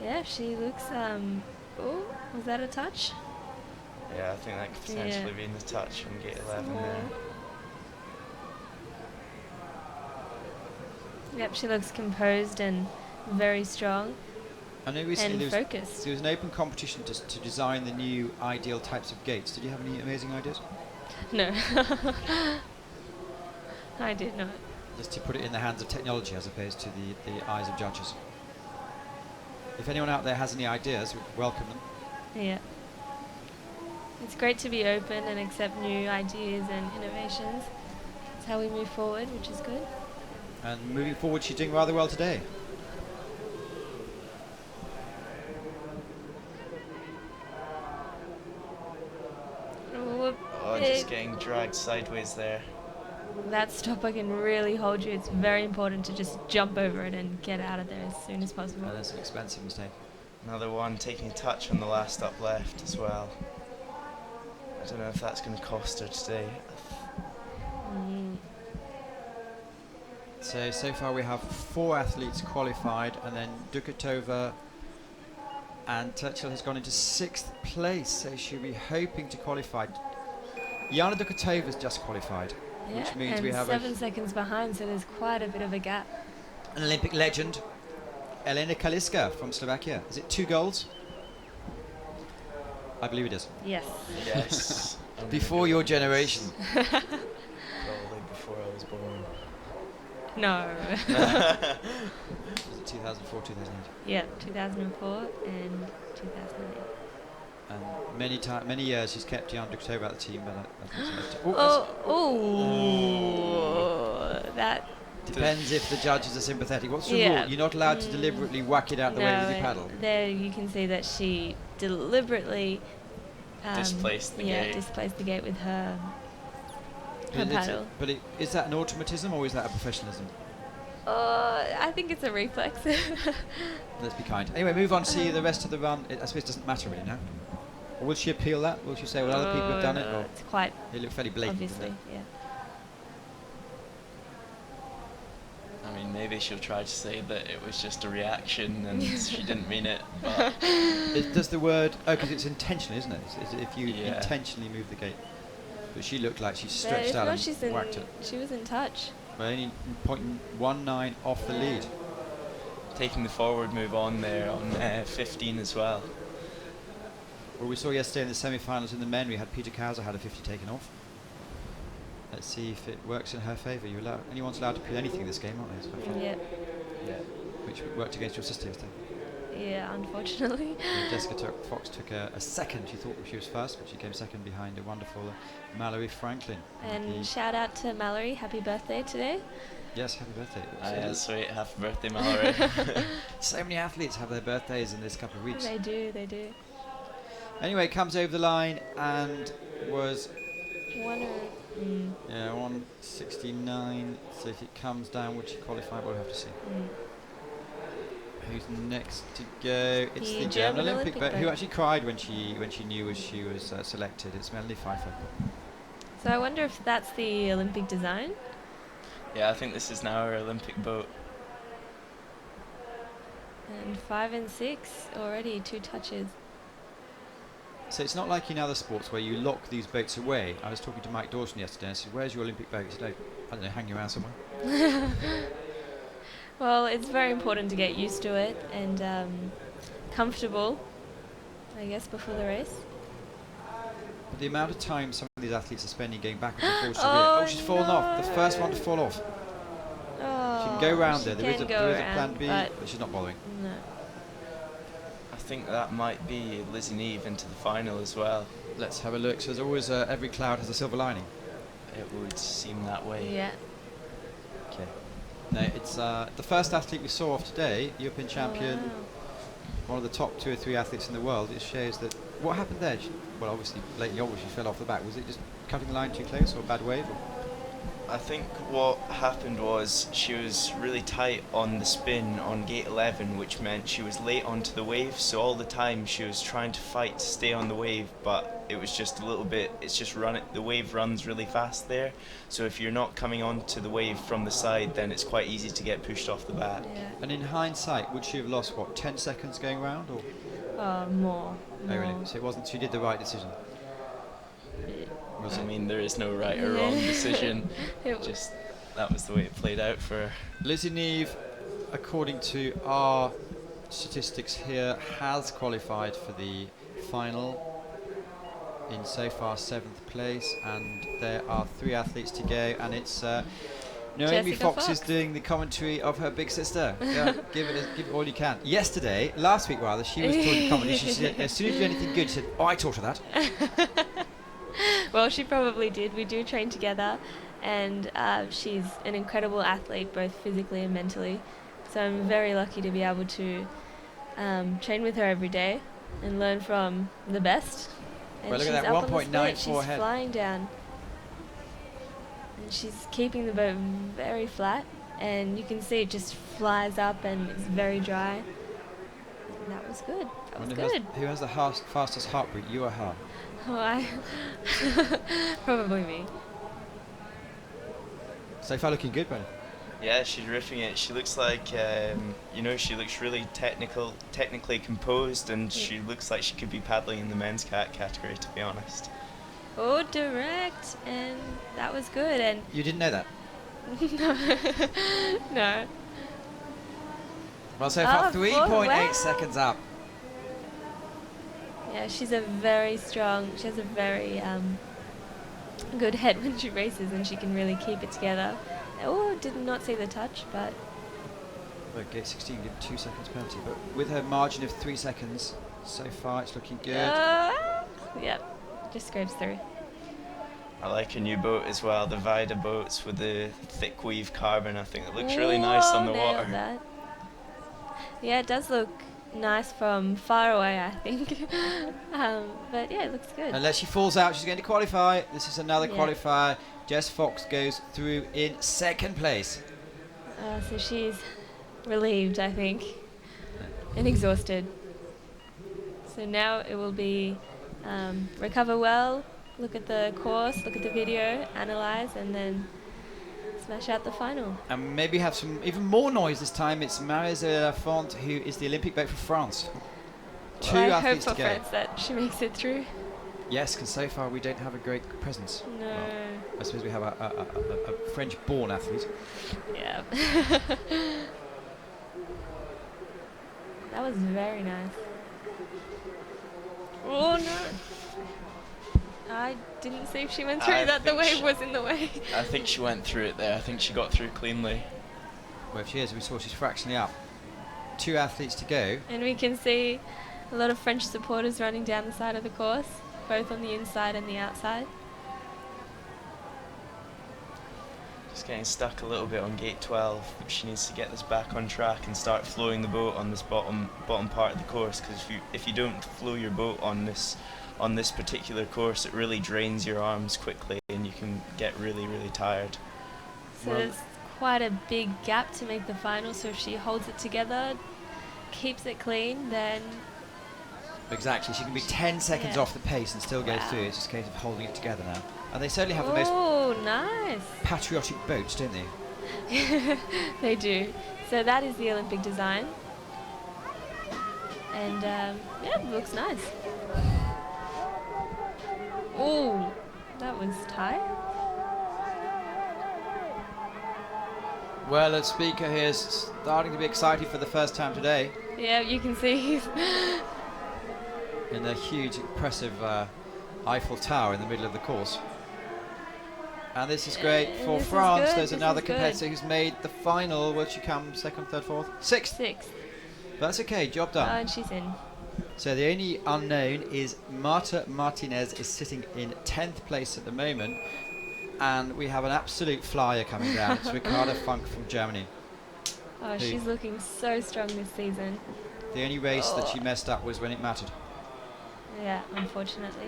Yeah, she looks, oh, was that a touch? Yeah, I think that could potentially be in the touch from gate 11 there. Yep, she looks composed and very strong. I know recently and focused. There was an open competition to design the new ideal types of gates. Did you have any amazing ideas? No. I did not. Just to put it in the hands of technology as opposed to the eyes of judges. If anyone out there has any ideas, we welcome them. Yeah. It's great to be open and accept new ideas and innovations. That's how we move forward, which is good. And moving forward, she's doing rather well today. Oh, just getting dragged sideways there. That stopper can really hold you. It's very important to just jump over it and get out of there as soon as possible. Oh, that's an expensive mistake. Another one taking a touch on the last up left as well. I don't know if that's going to cost her today. So far we have 4 athletes qualified, and then Dukatova and Turchel has gone into 6th place, so she'll be hoping to qualify. Yana Dukatova's just qualified, which means and we have 7 seconds behind, so there's quite a bit of a gap. an Olympic legend, Elena Kaliska from Slovakia. Is it 2 golds? I believe it is. Yes. Yes. Before your generation. Probably before I was born. No. Was it 2004, 2008? Yeah, 2004 and 2008. And many years she's kept Yana Dukatova out the team, but That depends if the judges are sympathetic. What's the Yeah. rule? You're not allowed to deliberately whack it out the way with your paddle. There you can see that she deliberately Displaced the gate. displaced the gate with her But paddle. is that an automatism or is that a professionalism? I think it's a reflex. Let's be kind. Anyway, move on. See the rest of the run. I suppose it doesn't matter really now. Or will she appeal that? Will she say, well, other people have done it? Or It's quite it looked fairly blatant. obviously, didn't yeah. I mean, maybe she'll try to say that it was just a reaction and she didn't mean it. But Does the word... Oh, because it's intentional, isn't it? Is it if you Yeah. intentionally move the gate? But she looked like she But stretched if out not, and whacked it. she was in touch. But only 0.19 off the lead. taking the forward move on there on 15 as well. Well, we saw yesterday in the semi-finals in the men, we had Peter Kauser had a 50 taken off. Let's see if it works in her favour. Anyone's allowed to put anything in this game, aren't they? It's quite fun. Yeah. Yeah. Which worked against your sister yesterday. Yeah, unfortunately. Jessica Fox took a second. She thought she was first, but she came second behind a wonderful Mallory Franklin. And shout out to Mallory, happy birthday today. Yes, happy birthday. Yeah, sweet. Happy birthday, Mallory. So many athletes have their birthdays in this couple of weeks. They do. Anyway, comes over the line and was 169. So if it comes down, would she qualify? We'll have to see. Who's next to go? It's the German Olympic boat. Who actually cried when she knew she was selected? It's Melanie Pfeiffer. So I wonder if that's the Olympic design. Yeah, I think this is now our Olympic boat. And 5 and 6 already, 2 touches. So it's not like in other sports where you lock these boats away. I was talking to Mike Dawson yesterday and I said, where's your Olympic boat? He said, I don't know, hanging around somewhere. Well, it's very important to get used to it and comfortable, I guess, before the race. But the amount of time some of these athletes are spending going backwards and forwards to rear. Oh, she's fallen off. The first one to fall off. She can go round there. There is a plan B, but she's not bothering. No. I think that might be Lizzie Neve into the final as well. Let's have a look. So there's always every cloud has a silver lining. It would seem that way. Yeah. Okay. No, it's the first athlete we saw of today, European champion, Oh, wow. one of the top 2 or 3 athletes in the world. It shows that what happened there. Well, obviously, lately on, she fell off the back. Was it just cutting the line too close or a bad wave? Or? I think what happened was she was really tight on the spin on gate 11, which meant she was late onto the wave, so all the time she was trying to fight to stay on the wave, but it was just a little bit, it's just the wave runs really fast there, so if you're not coming onto the wave from the side, then it's quite easy to get pushed off the back. Yeah. And in hindsight, would she have lost, what, 10 seconds going round? Or? Oh, more. Oh, really? So it wasn't, she did the right decision? Was I it? mean, there is no right or wrong decision, It- just that was the way it played out for her. Lizzie Neve, according to our statistics here, has qualified for the final in so far 7th place, and there are 3 athletes to go, and it's Naomi Jessica Fox is Fox. doing the commentary of her big sister. Yeah, give it all you can. Last week rather, she was doing the commentary. She said, as soon as you do anything good, she said, "Oh, I taught her that." Well, she probably did. We do train together, and she's an incredible athlete, both physically and mentally. So I'm very lucky to be able to train with her every day and learn from the best. And Well, look at she's that, up on the 1.94 split. She's head. flying down, and she's keeping the boat very flat. And you can see it just flies up, and it's very dry. And that was good. That was Wonder good. who has the fastest heartbeat, you or her? Oh, I probably me. So far looking good, Brennan. Yeah, she's riffing it. She looks like, she looks really technically composed, and she looks like she could be paddling in the men's category, to be honest. Oh, direct, and that was good. And You didn't know that? no, Well, so far Oh, 3.8 wow. seconds up. yeah, she's a very strong. She has a very good head when she races, and she can really keep it together. Oh, did not see the touch, but Well, gate 16 give 2 seconds penalty, but with her margin of 3 seconds, so far it's looking good. Yep, just scrapes through. I like her new boat as well, the Vida boats with the thick weave carbon. I think it looks really nice on the Whoa, nailed water. that. Yeah, it does look nice from far away, I think. But yeah, it looks good. Unless she falls out, she's going to qualify. This is another Yeah. qualifier. Jess Fox goes through in 2nd place. So she's relieved, I think, and exhausted. So now it will be recover well, look at the course, look at the video, analyze, and then smash out the final. And maybe have some even more noise this time. It's Marie-Zélie Lafont, who is the Olympic boat for France. Two Well, I hope athletes for to go. France that she makes it through. Yes, because so far we don't have a great presence. No. Well, I suppose we have a French-born athlete. Yeah. That was very nice. Oh no! I didn't see if she went through I that. The think wave she- was in the way. I think she went through it there. I think she got through cleanly. Well, if she is, we saw she's fractionally up. 2 athletes to go. And we can see a lot of French supporters running down the side of the course, both on the inside and the outside. Just getting stuck a little bit on gate 12. She needs to get this back on track and start flowing the boat on this bottom part of the course. Because if you don't flow your boat on this particular course, it really drains your arms quickly, and you can get really tired. So Well- there's quite a big gap to make the final. So if she holds it together, keeps it clean, then Exactly, she can be 10 seconds Yeah. off the pace and still go Wow. through. It's just a case of holding it together now. And they certainly have the most oh, nice. patriotic boats, don't they? They do. So that is the Olympic design. And yeah, it looks nice. Oh, that was tight. Well, the speaker here is starting to be excited for the first time today Yeah, you can see. in the huge, impressive Eiffel Tower in the middle of the course. And this is great for This is France. good, There's this another is good. competitor who's made the final. Will she come 2nd, 3rd, 4th? 6th. 6th. That's okay, job Oh, done. and she's in. So the only unknown is Marta Martinez is sitting in 10th place at the moment. and we have an absolute flyer coming down. It's Ricarda Funk from Germany. Oh, she's looking so strong this season. The only race that she messed up was when it mattered. Yeah, unfortunately.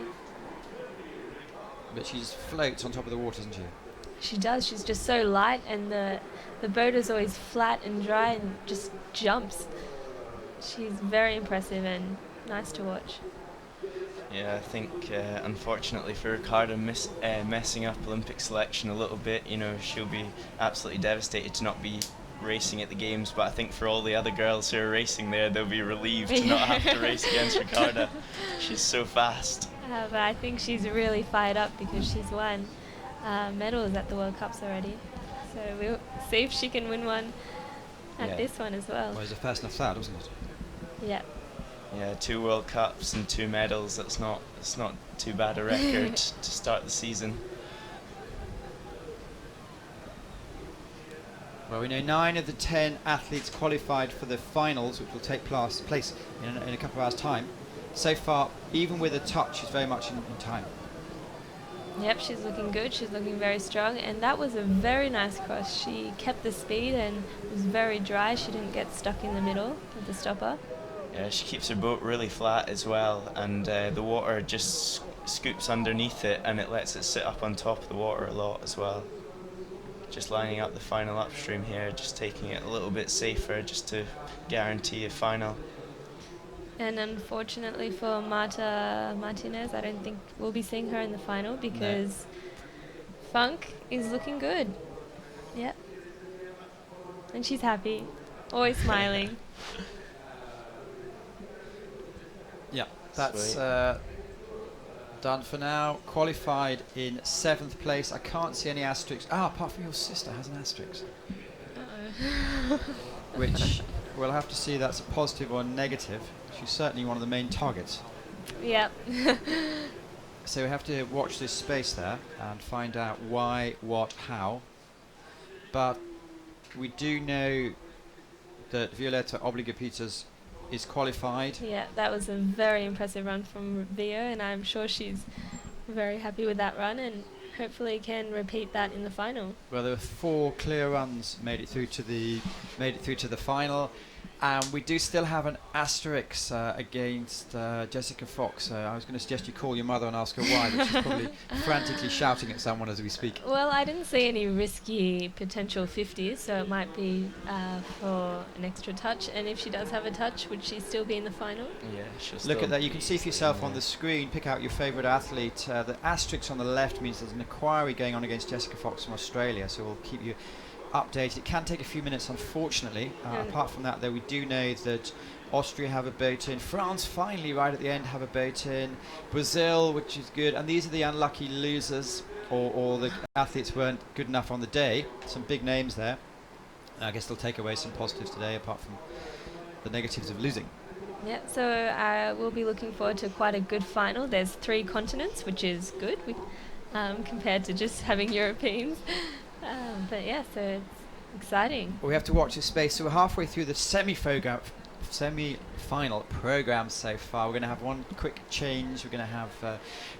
But she just floats on top of the water, doesn't she? She does. She's just so light, and the boat is always flat and dry and just jumps. She's very impressive and nice to watch. Yeah, I think unfortunately for Ricardo messing up Olympic selection a little bit, you know, she'll be absolutely devastated to not be racing at the games, but I think for all the other girls who are racing there, they'll be relieved to not have to race against Ricardo. She's so fast. But I think she's really fired up because she's won medals at the World Cups already. So we'll see if she can win one at this one as well. Well, it was a first and a third, wasn't it? Yeah. Yeah, 2 World Cups and 2 medals. That's not too bad a record to start the season. Well, we know 9 of the 10 athletes qualified for the finals, which will take place in a couple of hours' time. So far, even with a touch, she's very much in time. Yep, she's looking good. She's looking very strong, and that was a very nice cross. She kept the speed and was very dry. She didn't get stuck in the middle of the stopper. Yeah, she keeps her boat really flat as well, and the water just scoops underneath it, and it lets it sit up on top of the water a lot as well. Just lining up the final upstream here, just taking it a little bit safer just to guarantee a final. And unfortunately for Marta Martinez, I don't think we'll be seeing her in the final because Funk is looking good. Yep. And she's happy, always smiling. Yeah, that's done for now. Qualified in 7th place. I can't see any asterisks. Apart from your sister has an asterisk. Uh-oh. Which we'll have to see that's a positive or negative. She's certainly one of the main targets. Yep. So we have to watch this space there and find out why, what, how. But we do know that Violetta Obliga-Peters is qualified. Yeah, that was a very impressive run from Vio, and I'm sure she's very happy with that run and hopefully can repeat that in the final. Well, there were 4 clear runs made it through to the final. We do still have an asterisk against Jessica Fox. I was going to suggest you call your mother and ask her why, but she's probably frantically shouting at someone as we speak. Well, I didn't see any risky potential 50s, so it might be for an extra touch. And if she does have a touch, would she still be in the final? Yeah, she'll Look at that. You can see for yourself on the screen. Pick out your favourite athlete. The asterisk on the left means there's an inquiry going on against Jessica Fox from Australia, so we'll keep you updated. It can take a few minutes, unfortunately. Apart from that, though, we do know that Austria have a boat in. France, finally, right at the end, have a boat in. Brazil, which is good. And these are the unlucky losers, or the athletes weren't good enough on the day. Some big names there. I guess they'll take away some positives today, apart from the negatives of losing. Yeah, so we'll be looking forward to quite a good final. There's 3 continents, which is good compared to just having Europeans. But yeah, so it's exciting. Well, we have to watch this space. So we're halfway through the semi-final program so far. We're going to have one quick change. We're going to have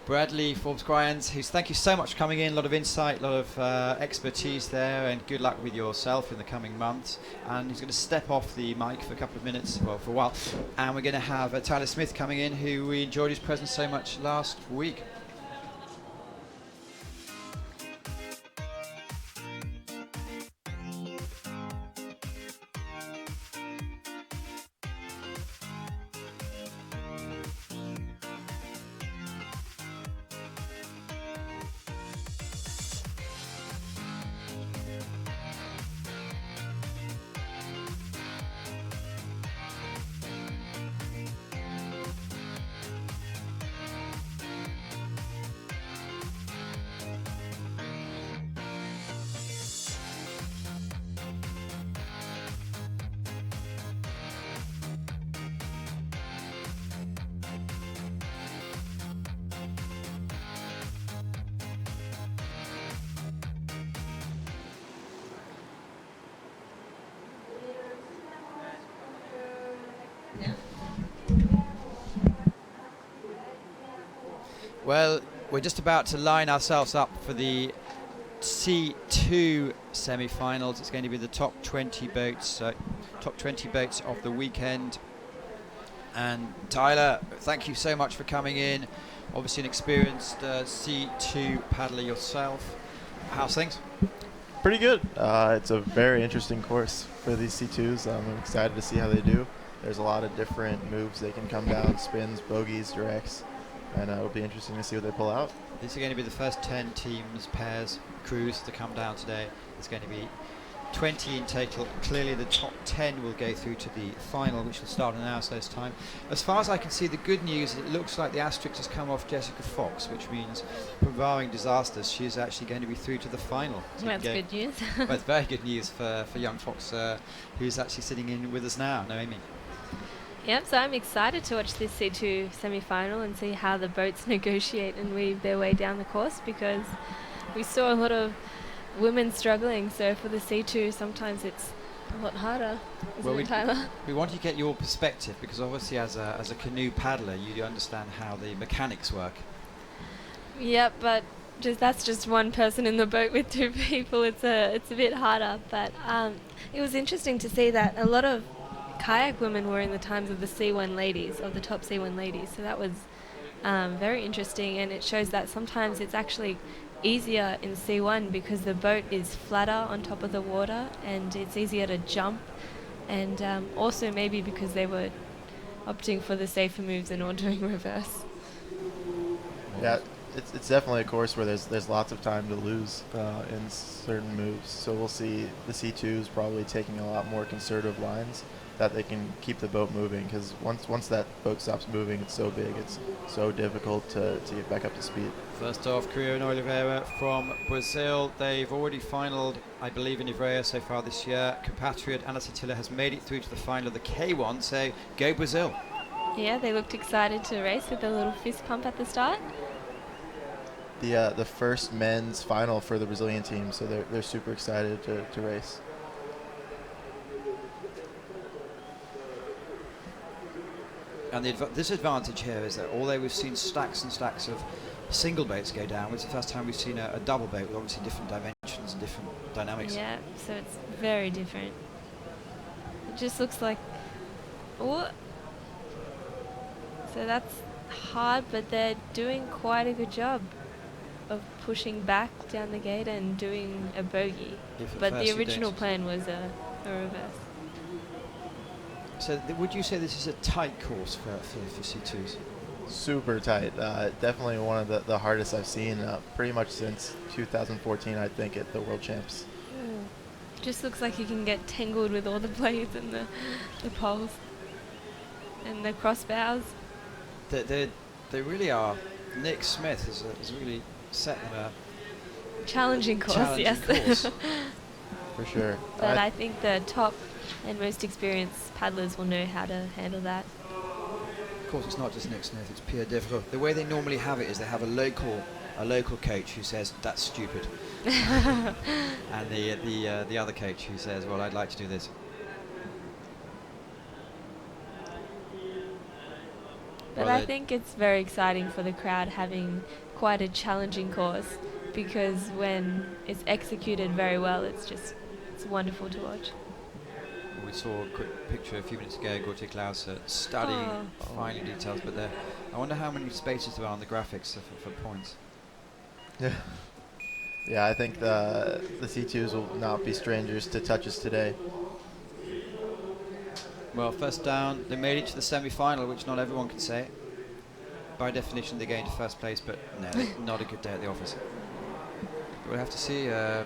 Bradley Forbes-Gryans, who's thank you so much for coming in. A lot of insight, a lot of expertise there, and good luck with yourself in the coming months. And he's going to step off the mic for a couple of minutes, well, for a while. And we're going to have Tyler Smith coming in, who we enjoyed his presence so much last week. Well, we're just about to line ourselves up for the C2 semi-finals. It's going to be the top 20 boats of the weekend. And Tyler, thank you so much for coming in. Obviously an experienced C2 paddler yourself. How's things? Pretty good. It's a very interesting course for these C2s. I'm excited to see how they do. There's a lot of different moves they can come down, spins, bogeys, directs, and it'll be interesting to see what they pull out. These are going to be the first 10 teams, pairs, crews to come down today. It's going to be 20 in total. Clearly the top 10 will go through to the final, which will start in an hour's time. As far as I can see, the good news is it looks like the asterisk has come off Jessica Fox, which means, barring disasters, she's actually going to be through to the final. So That's good news. Well, it's very good news for young Fox, who's actually sitting in with us now. Naomi. Yep, so I'm excited to watch this C2 semi-final and see how the boats negotiate and weave their way down the course, because we saw a lot of women struggling, so for the C2 sometimes it's a lot harder, isn't it, Tyler? We want to get your perspective, because obviously as a canoe paddler you understand how the mechanics work. Yep, but that's just one person in the boat with two people. It's a bit harder, but it was interesting to see that a lot of kayak women were in the times of the C1 ladies, of the top C1 ladies, so that was very interesting, and it shows that sometimes it's actually easier in C1 because the boat is flatter on top of the water and it's easier to jump, and also maybe because they were opting for the safer moves and all doing reverse. Yeah, it's definitely a course where there's lots of time to lose in certain moves, so we'll see the C2s probably taking a lot more conservative lines that they can keep the boat moving, because once that boat stops moving, it's so big, it's so difficult to get back up to speed. First off, Carrera and Oliveira from Brazil. They've already finaled, I believe, in Ivrea so far this year. Compatriot Ana Satilla has made it through to the final of the K1, so go Brazil. Yeah, they looked excited to race with a little fist pump at the start. The first men's final for the Brazilian team, so they're super excited to race. And the disadvantage here is that although we've seen stacks and stacks of single boats go down, it's the first time we've seen a double boat with obviously different dimensions and different dynamics. Yeah, so it's very different. It just looks like... Oh. So that's hard, but they're doing quite a good job of pushing back down the gate and doing a bogey. But the original plan was a reverse. So would you say this is a tight course for C2s? Super tight. Definitely one of the hardest I've seen pretty much since 2014, I think, at the World Champs. Just looks like you can get tangled with all the blades and the poles and the crossbows. They really are. Nick Smith has really set them a challenging course, yes. Course. For sure. But I think the top and most experienced paddlers will know how to handle that. Of course, it's not just Nick Smith, it's Pierre Devereux. The way they normally have it is they have a local coach who says, that's stupid. And the other coach who says, well, I'd like to do this. But I think it's very exciting for the crowd having quite a challenging course, because when it's executed very well, it's wonderful to watch. We saw a quick picture a few minutes ago, Gautier Klaus studying finer details, but I wonder how many spaces there are on the graphics for points. Yeah, I think the C2s will not be strangers to touches today. Well, first down, they made it to the semi-final, which not everyone can say. By definition, they're going to first place, but no, not a good day at the office. We'll have to see the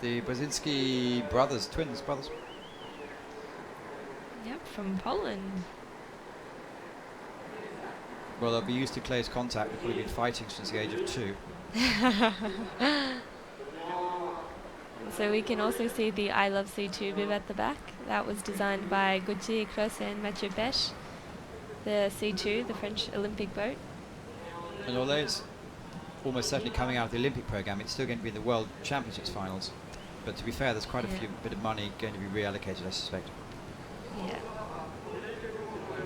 Brzezinski brothers, twins brothers. Yep, from Poland. Well, they'll be used to close contact. They've probably been fighting since the age of 2. So we can also see the I Love C2 bib at the back. That was designed by Gautier Klaus and Mathieu Pech. The C2, the French Olympic boat. And although it's almost certainly coming out of the Olympic program, it's still going to be in the World Championships finals. But to be fair, there's quite a bit of money going to be reallocated, I suspect. Yeah.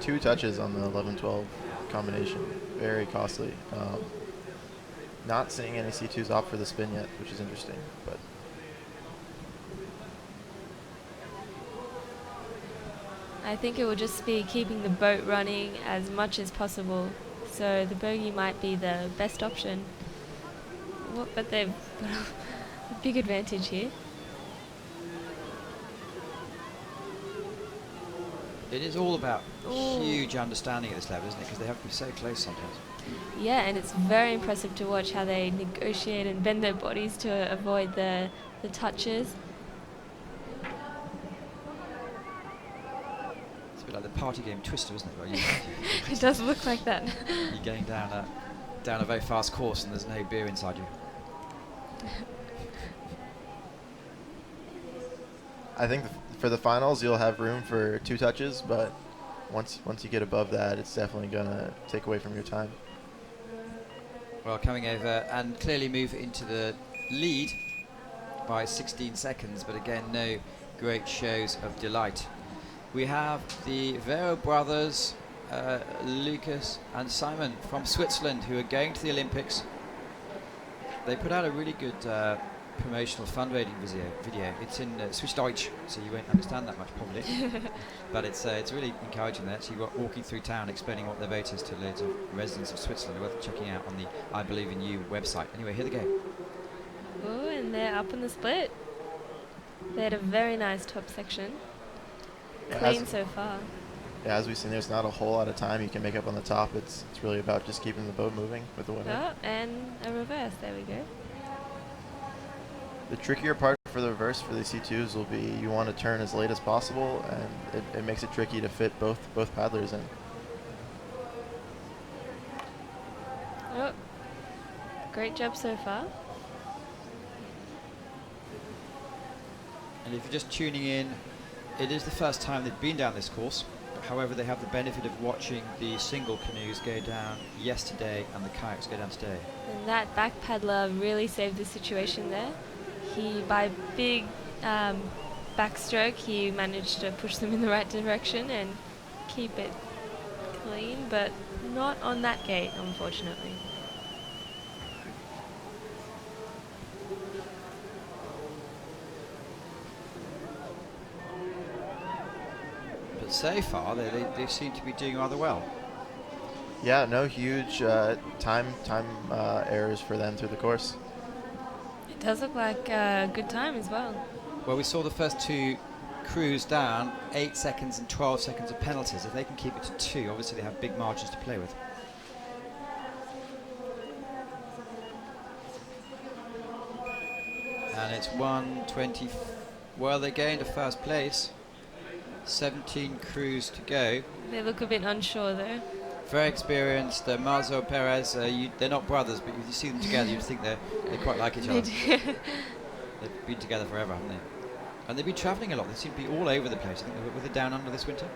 2 touches on the 11-12 combination. Very costly. Not seeing any C2s opt for the spin yet, which is interesting. But I think it will just be keeping the boat running as much as possible. So the bogey might be the best option. But they've got a big advantage here. It is all about Ooh. huge understanding at this level, isn't it? Because they have to be so close sometimes. Yeah, and it's very impressive to watch how they negotiate and bend their bodies to avoid the touches. It's a bit like the party game Twister, isn't it? Where It does look like that. you're going down a very fast course and there's no beer inside you. I think for the finals, you'll have room for 2 touches, but once you get above that, it's definitely gonna take away from your time. Well, coming over and clearly move into the lead by 16 seconds, but again, no great shows of delight. We have the Vero brothers, Lucas and Simon from Switzerland, who are going to the Olympics. They put out a really good promotional fundraising video. It's in Swiss Deutsch, so you won't understand that much probably. But it's really encouraging. They're actually walking through town explaining what their vote is to loads of residents of Switzerland. Worth checking out on the I Believe in You website. Anyway, here they go. Oh, and they're up in the split. They had a very nice top section. Clean so far. Yeah, as we've seen, there's not a whole lot of time you can make up on the top. It's really about just keeping the boat moving with the winner. Oh, and a reverse. There we go. The trickier part for the reverse for the C2s will be you want to turn as late as possible, and it makes it tricky to fit both paddlers in. Oh, great job so far. And if you're just tuning in, it is the first time they've been down this course. However, they have the benefit of watching the single canoes go down yesterday and the kayaks go down today. And that back paddler really saved the situation there. He, by big backstroke, he managed to push them in the right direction and keep it clean, but not on that gate, unfortunately. But so far, they seem to be doing rather well. Yeah, no huge time errors for them through the course. It does look like a good time as well. Well, we saw the first 2 crews down, 8 seconds and 12 seconds of penalties. If they can keep it to 2, obviously they have big margins to play with. And it's 1:20. Well, they gained a first place. 17 crews to go. They look a bit unsure though. Very experienced. Marzo Perez, they're not brothers, but if you see them together, you'd think they quite like each other. They've been together forever, haven't they? And they've been travelling a lot. They seem to be all over the place. I think were they down under this winter?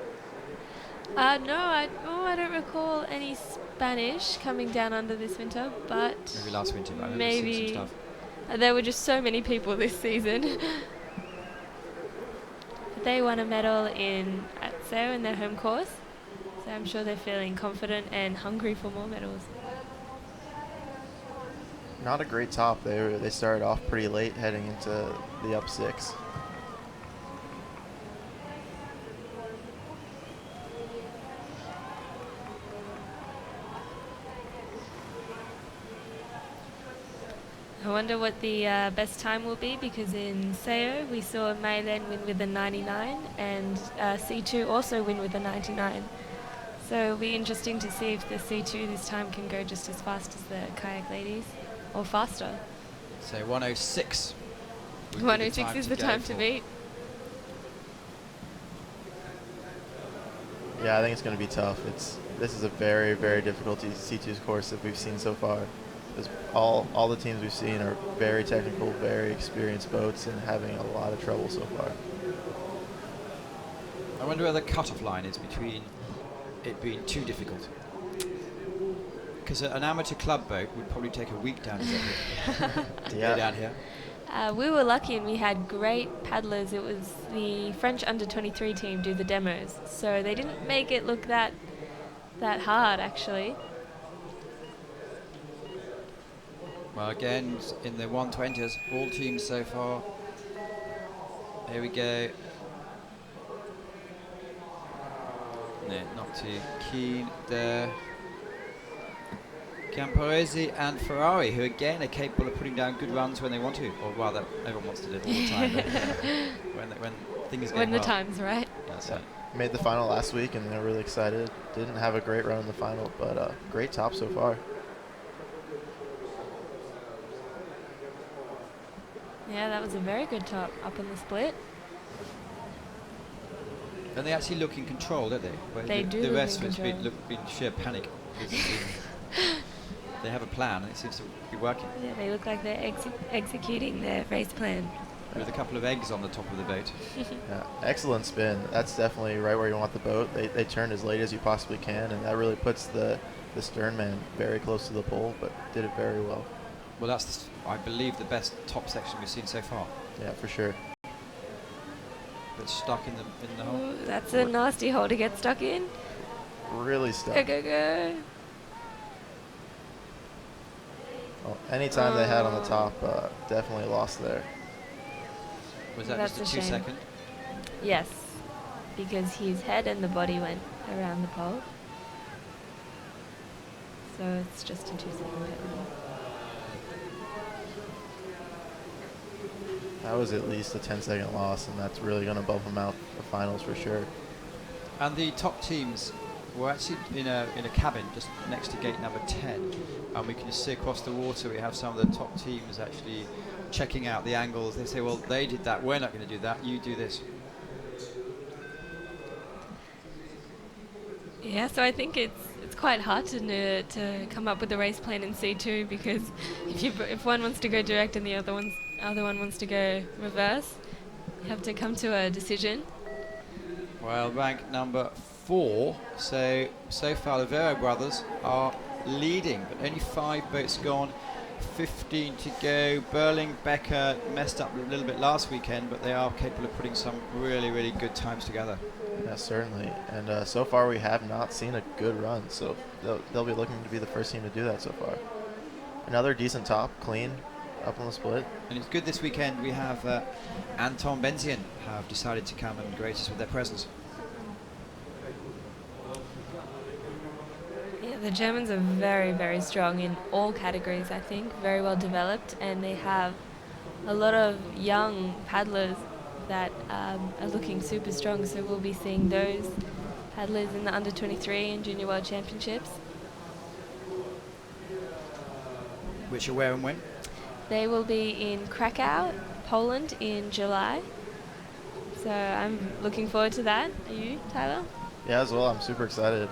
No, I don't recall any Spanish coming down under this winter, but Maybe last winter, but I remember maybe seeing some stuff. There were just so many people this season. They won a medal at SEO in their home course, so I'm sure they're feeling confident and hungry for more medals. Not a great top. They started off pretty late, heading into the up 6. I wonder what the best time will be, because in SEO we saw Maylen win with a 99 and C2 also win with a 99. So it'll be interesting to see if the C2 this time can go just as fast as the kayak ladies, or faster. So 1:06. 1:06 is the time to beat. Yeah, I think it's going to be tough. This is a very, very difficult C2's course that we've seen so far. All the teams we've seen are very technical, very experienced boats, and having a lot of trouble so far. I wonder where the cut-off line is between it being too difficult. Because an amateur club boat would probably take a week down to get down here. We were lucky and we had great paddlers. It was the French under-23 team do the demos, so they didn't make it look that hard actually. Well, again, in the 120s, all teams so far. Here we go. No, not too keen there. Camporese and Ferrari, who again are capable of putting down good runs when they want to, or rather, everyone wants to do it all the time. But when things get When the time's right. That's Yeah. it. Made the final last week, and they're really excited. Didn't have a great run in the final, but great top so far. Yeah, that was a very good top up in the split. And they actually look in control, don't they? Where They do The look rest in of it's control. been sheer panic. They have a plan, and it seems to be working. Yeah, they look like they're executing their race plan. With a couple of eggs on the top of the boat. Yeah, excellent spin. That's definitely right where you want the boat. They turned as late as you possibly can, and that really puts the stern man very close to the pole, but did it very well. Well, that's, I believe, the best top section we've seen so far. Yeah, for sure. But stuck in the hole. Ooh, that's a nasty hole to get stuck in. Really stuck. Go, go, go. Well, any time they had on the top, definitely lost there. Was that That's just a a shame. 2-second? Yes, because his head and the body went around the pole. So it's just a 2-second penalty. That was at least a 10-second loss, and that's really going to bump them out the finals for sure. And the top teams were actually in a cabin just next to gate number 10, and we can just see across the water we have some of the top teams actually checking out the angles. They say, well, they did that, we're not going to do that, you do this. Yeah, so I think it's quite hard to come up with a race plan in C2 because if one wants to go direct and the other one wants to go reverse, you have to come to a decision. Well, rank number 4, so far the Vero brothers are leading, but only 5 boats gone, 15 to go. Berling, Becker messed up a little bit last weekend, but they are capable of putting some really, really good times together. Yeah, certainly. And so far we have not seen a good run, so they'll be looking to be the first team to do that so far. Another decent top, clean, up on the split. And it's good this weekend we have Anton Benzian have decided to come and grace us with their presence. Yeah, the Germans are very, very strong in all categories, I think, very well developed, and they have a lot of young paddlers that are looking super strong, so we'll be seeing those paddlers in the under-23 and Junior World Championships. Which are where and when? They will be in Krakow, Poland in July, so I'm looking forward to that. Are you, Tyler? Yeah, as well. I'm super excited.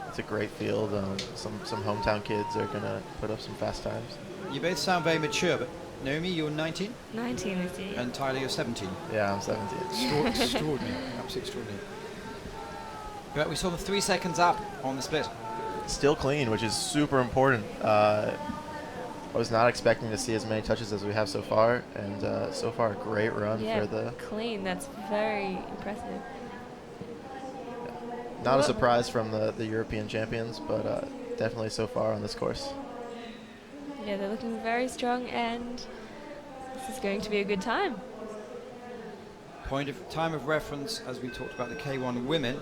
It's a great field. Some hometown kids are going to put up some fast times. You both sound very mature, but Naomi, you're 19, 19 this year. and Tyler, you're 17. Yeah, I'm 17. Extraordinary, absolutely extraordinary. But we saw them 3 seconds up on the split. Still clean, which is super important. I was not expecting to see as many touches as we have so far, and so far a great run Yeah, for the... clean. That's very impressive. Not a surprise from the European champions, but definitely so far on this course. Yeah, they're looking very strong, and this is going to be a good time. Time of reference, as we talked about the K1 women,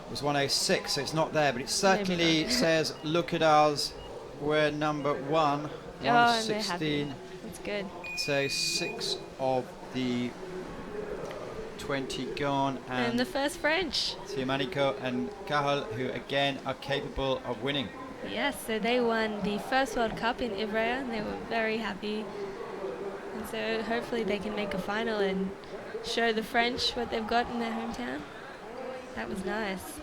was 1:06, so it's not there, but it certainly says, look at us, we're number 1, Oh, and they're happy. 1:16. That's good. So 6 of the 20 gone, And the first French. Siamaniko and Cahal, who again are capable of winning. Yes, so they won the first World Cup in Ivrea, and they were very happy. And so hopefully they can make a final and show the French what they've got in their hometown. That was nice.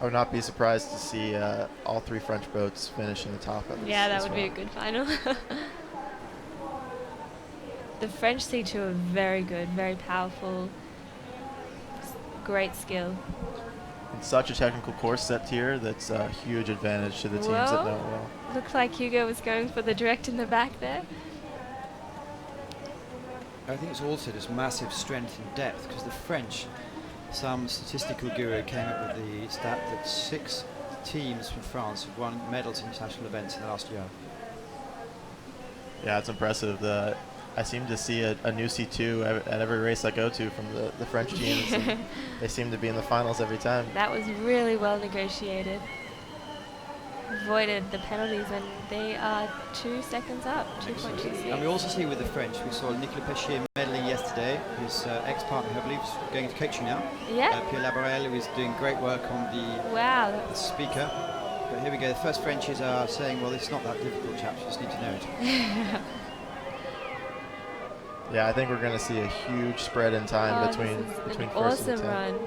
I would not be surprised to see all 3 French boats finish in the top of this. Yeah, that as would be a well. good final. The French C2 are very good, very powerful, great skill. It's such a technical course set here that's a huge advantage to the teams that know it well. Looked like Hugo was going for the direct in the back there. I think it's also just massive strength and depth, because the French, some statistical guru came up with the stat that 6 teams from France who've won medals in international events in the last year. Yeah, it's impressive. I seem to see a new C2 at every race I go to from the French teams. And they seem to be in the finals every time. That was really well negotiated. Avoided the penalties, and they are 2 seconds up, 2.26. And we also see with the French, we saw Nicolas Péchier medaling yesterday. His ex-partner, I believe, is going to coaching now. Yeah. Pierre Labarelle, who is doing great work on the Wow. speaker. But here we go. The first Frenchies are saying, well, it's not that difficult, chaps. You just need to know it. Yeah, I think we're going to see a huge spread in time between an first and awesome 10th. run.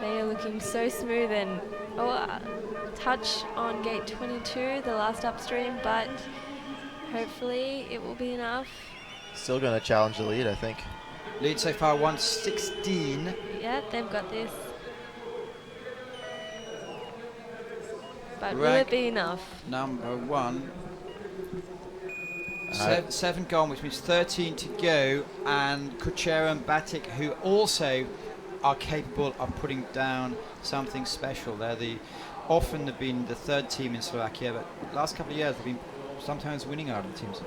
They are looking so smooth, and touch on gate 22, the last upstream, but hopefully it will be enough. Still going to challenge the lead, I think. Lead so far 1:16. Yeah, they've got this. But will Rank it be enough? Number 1. Uh, 7 gone, which means 13 to go, and Kuchera and Batik, who also are capable of putting down something special. Often have been the third team in Slovakia, but the last couple of years they've been sometimes winning out of the teams.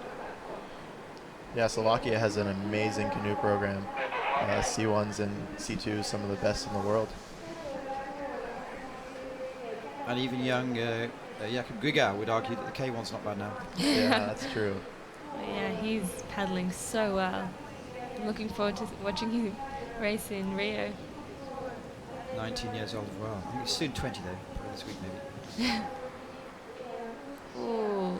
Yeah, Slovakia has an amazing canoe program. C1s and C2s, some of the best in the world. And even young Jakub Giga would argue that the K1's not bad now. Yeah, that's true. Yeah, he's paddling so well. I'm looking forward to watching him race in Rio. 19 years old as well. I think he's soon 20 though, probably this week maybe. Ooh.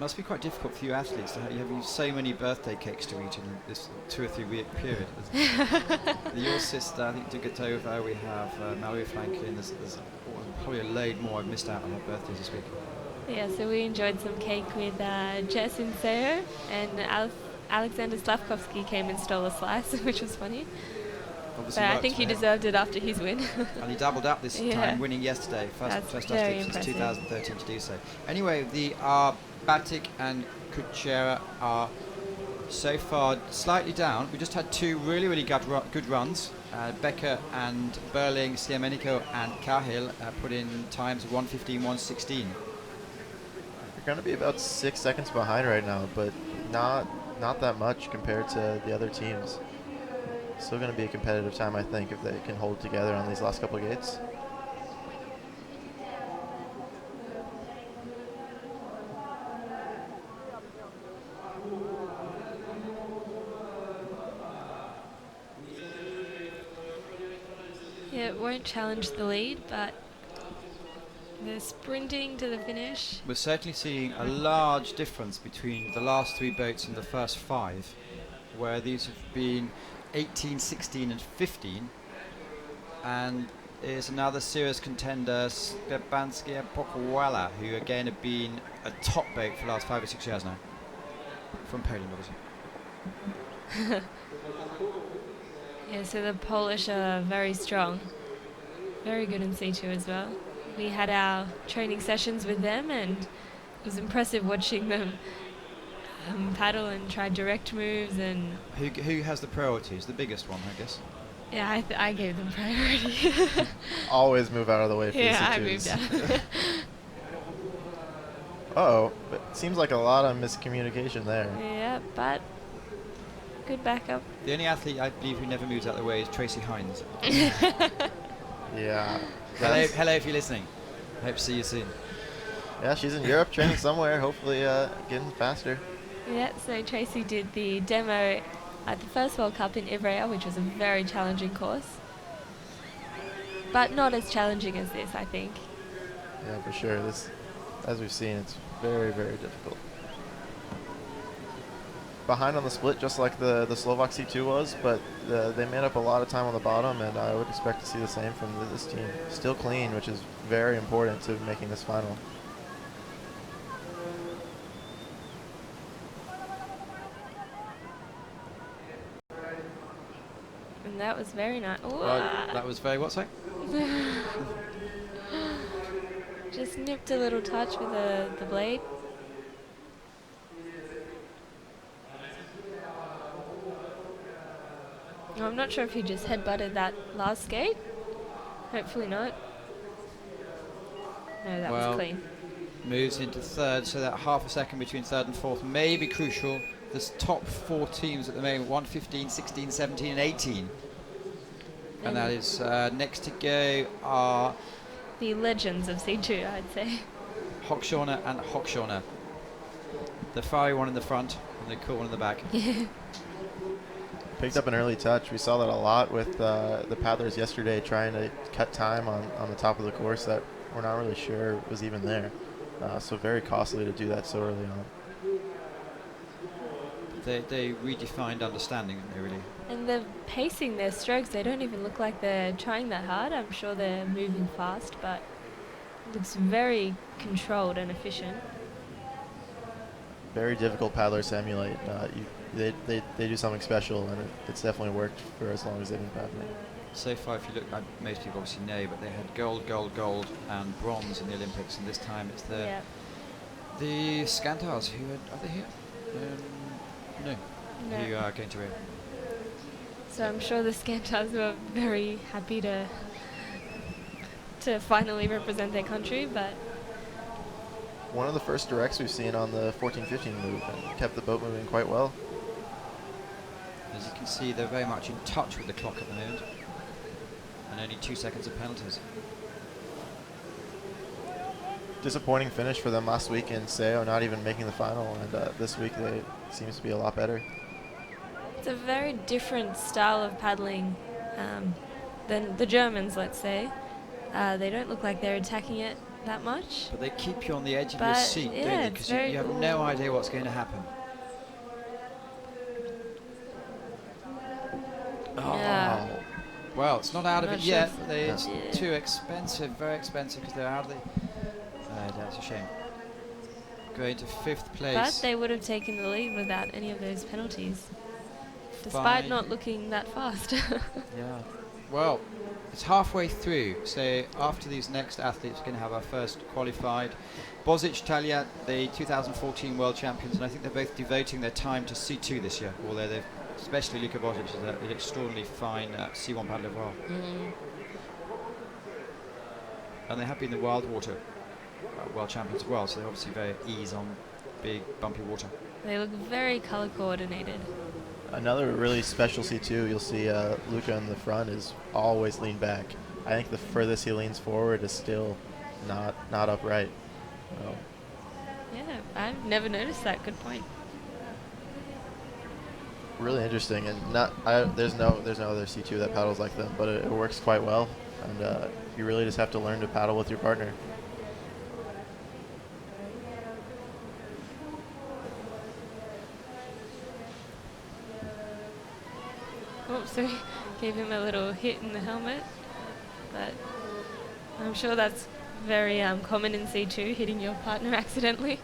Must be quite difficult for you athletes to have so many birthday cakes to eat in this 2 or 3 week period. Your sister, I think, took it over. We have Mario Franklin. There's probably a load more I've missed out on her birthdays this week. Yeah, so we enjoyed some cake with Jess and Seo, and Alexander Slavkovsky came and stole a slice, which was funny. Obviously But I worked think he for him. deserved it after his win. And he doubled up this Yeah. time, winning yesterday. That's First very since impressive. 2013 to do so. Anyway, the Batik and Kuchera are so far slightly down. We just had 2 really good runs. Becker and Berling, Siemenico and Cahill put in times of 1:15, 1:16. They're going to be about 6 seconds behind right now, but not that much compared to the other teams. Still going to be a competitive time, I think, if they can hold together on these last couple of gates. Yeah, it won't challenge the lead, but they're sprinting to the finish. We're certainly seeing a large difference between the last 3 boats and the first 5, where these have been 18, 16 and 15, and is another serious contender, Stepanskia Pokwala, who again have been a top boat for the last 5 or 6 years now, from Poland obviously. Yeah, so the Polish are very strong. Very good in C2 as well. We had our training sessions with them, and it was impressive watching them paddle and try direct moves. And Who has the priorities? The biggest one, I guess. yeah, I gave them priority. Always move out of the way for Yeah, the I C2s. moved out. Uh-oh, but it seems like a lot of miscommunication there. Yeah, but good backup. The only athlete I believe who never moves out of the way is Tracy Hines. Yeah. Hello if you're listening. Hope to see you soon. Yeah, she's in Europe training somewhere, hopefully getting faster. Yeah, so Tracy did the demo at the first World Cup in Ivrea, which was a very challenging course. But not as challenging as this, I think. Yeah, for sure. This, as we've seen, it's very, very difficult. Behind on the split, just like the Slovak C2 was, but they made up a lot of time on the bottom, and I would expect to see the same from this team. Still clean, which is very important to making this final. And that was very nice. That was very what, sorry? Just nipped a little touch with the blade. I'm not sure if he just headbutted that last skate. Hopefully not. No, that Well, was clean. moves into third, so that half a second between third and fourth may be crucial. There's top 4 teams at the moment, 1, 15, 16, 17 and 18. And that is next to go are The legends of C2, I'd say. Hochschorner and Hochschorner. The fiery one in the front and the cool one in the back. Picked up an early touch. We saw that a lot with the paddlers yesterday trying to cut time on the top of the course that we're not really sure was even there. So very costly to do that so early on. They redefined understanding, didn't they, really? And they're pacing their strokes. They don't even look like they're trying that hard. I'm sure they're moving fast, but it looks very controlled and efficient. Very difficult paddlers to emulate. They do something special, and it's definitely worked for as long as they've been paddling. So far, if you look, most people obviously know, but they had gold, gold, gold, and bronze in the Olympics, and this time it's the Scantars who are they here? No, who are going to Rio. So I'm sure the Scantars were very happy to finally represent their country, but One of the first directs we've seen on the 14-15 move and kept the boat moving quite well. As you can see, they're very much in touch with the clock at the moment, and only 2 seconds of penalties. Disappointing finish for them last week in Seo, not even making the final, and this week they seems to be a lot better. it's a very different style of paddling than the Germans, let's say. They don't look like they're attacking it that much. But they keep you on the edge of your But seat, yeah, don't they? it's Because very you have cool. no idea what's going to happen. Yeah. Oh. Well, it's not out of Not it sure yet. if- It's Yeah. too expensive, very expensive, because they're out of the... that's a shame. Going to 5th place. But they would have taken the lead without any of those penalties, despite Fine. not looking that fast. Yeah. Well, it's halfway through, so after these next athletes, we're going to have our first qualified. Bozic, Talia, the 2014 world champions, and I think they're both devoting their time to C2 this year, although they've, especially Luka Bozic is an extraordinarily fine C1 paddler as well. And they have been the wild water world champions as well, so they're obviously very ease on big, bumpy water. They look very color coordinated. Another really special C2, you'll see Luca in the front is always leaned back. I think the furthest he leans forward is still not upright. So Yeah, I've never noticed that. Good point. really interesting, and there's no other C2 that paddles like them, but it works quite well, and you really just have to learn to paddle with your partner. Oh, sorry, gave him a little hit in the helmet, but I'm sure that's very common in C2, hitting your partner accidentally.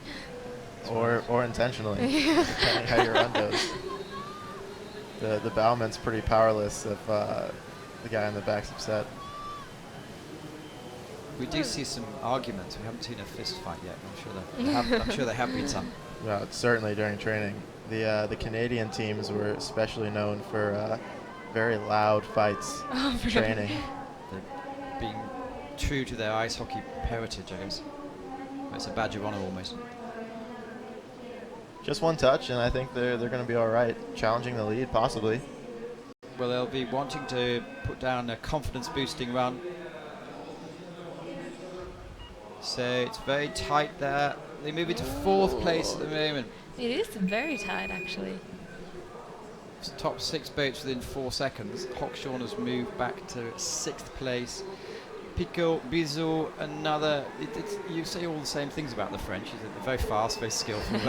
Or intentionally, depending how your run goes. The bowman's pretty powerless if the guy in the back's upset. We do see some arguments. We haven't seen a fist fight yet. I'm sure there have been some. Well, certainly during training. The Canadian teams were especially known for very loud fights training. They're being true to their ice hockey heritage, I guess. It's a badge of honor almost. Just one touch, and I think they're going to be all right. Challenging the lead, possibly. Well, they'll be wanting to put down a confidence-boosting run. So it's very tight there. They move into 4th place at the moment. It is very tight, actually. It's top 6 boats within 4 seconds. Hochschorn has moved back to 6th place. Pico, Bizot, another. You say all the same things about the French. They're very fast, very skillful.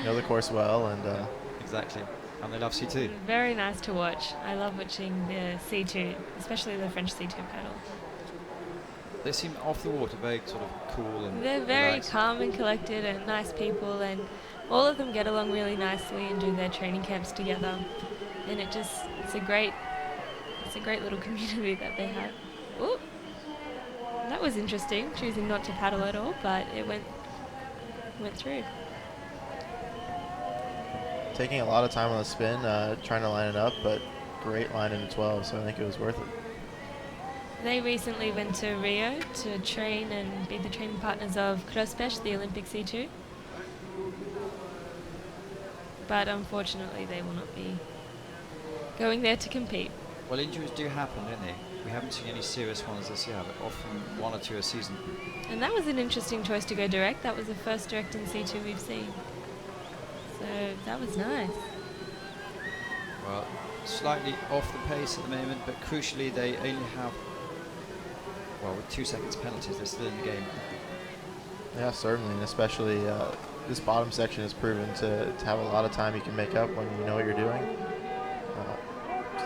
Know the course well, and Exactly. And they love C2. Very nice to watch. I love watching the C2, especially the French C2 paddle. They seem off the water, very sort of cool and They're very relaxed. calm and collected and nice people, and all of them get along really nicely and do their training camps together. And it's a great little community that they have. Ooh, that was interesting, choosing not to paddle at all, but it went through. taking a lot of time on the spin, trying to line it up, but great line into 12, so I think it was worth it. They recently went to Rio to train and be the training partners of Krospesh, the Olympic C2. But unfortunately, they will not be going there to compete. Well, injuries do happen, don't they? We haven't seen any serious ones this year, but often 1 or 2 a season. And that was an interesting choice to go direct. That was the first direct in C2 we've seen. So that was nice. Well, slightly off the pace at the moment, but crucially they only have, well, with 2 seconds penalties, they're still in the game. Yeah, certainly, and especially this bottom section has proven to have a lot of time you can make up when you know what you're doing.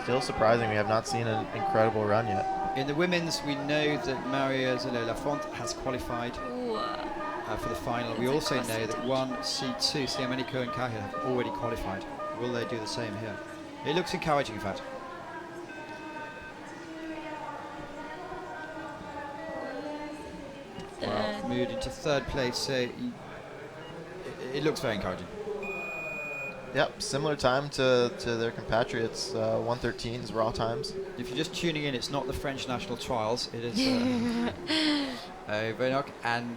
Still surprising we have not seen an incredible run yet. In the women's, we know that Maria Zelo-Lafont has qualified Ooh, for the final. We It's a also know costly that touch. one C2, C2M K1W have already qualified. Will they do the same here? It looks encouraging, in fact. Well, moved into 3rd place, so it looks very encouraging. Yep, similar time to their compatriots, 1:13's raw times. If you're just tuning in, it's not the French national trials. It is Venok and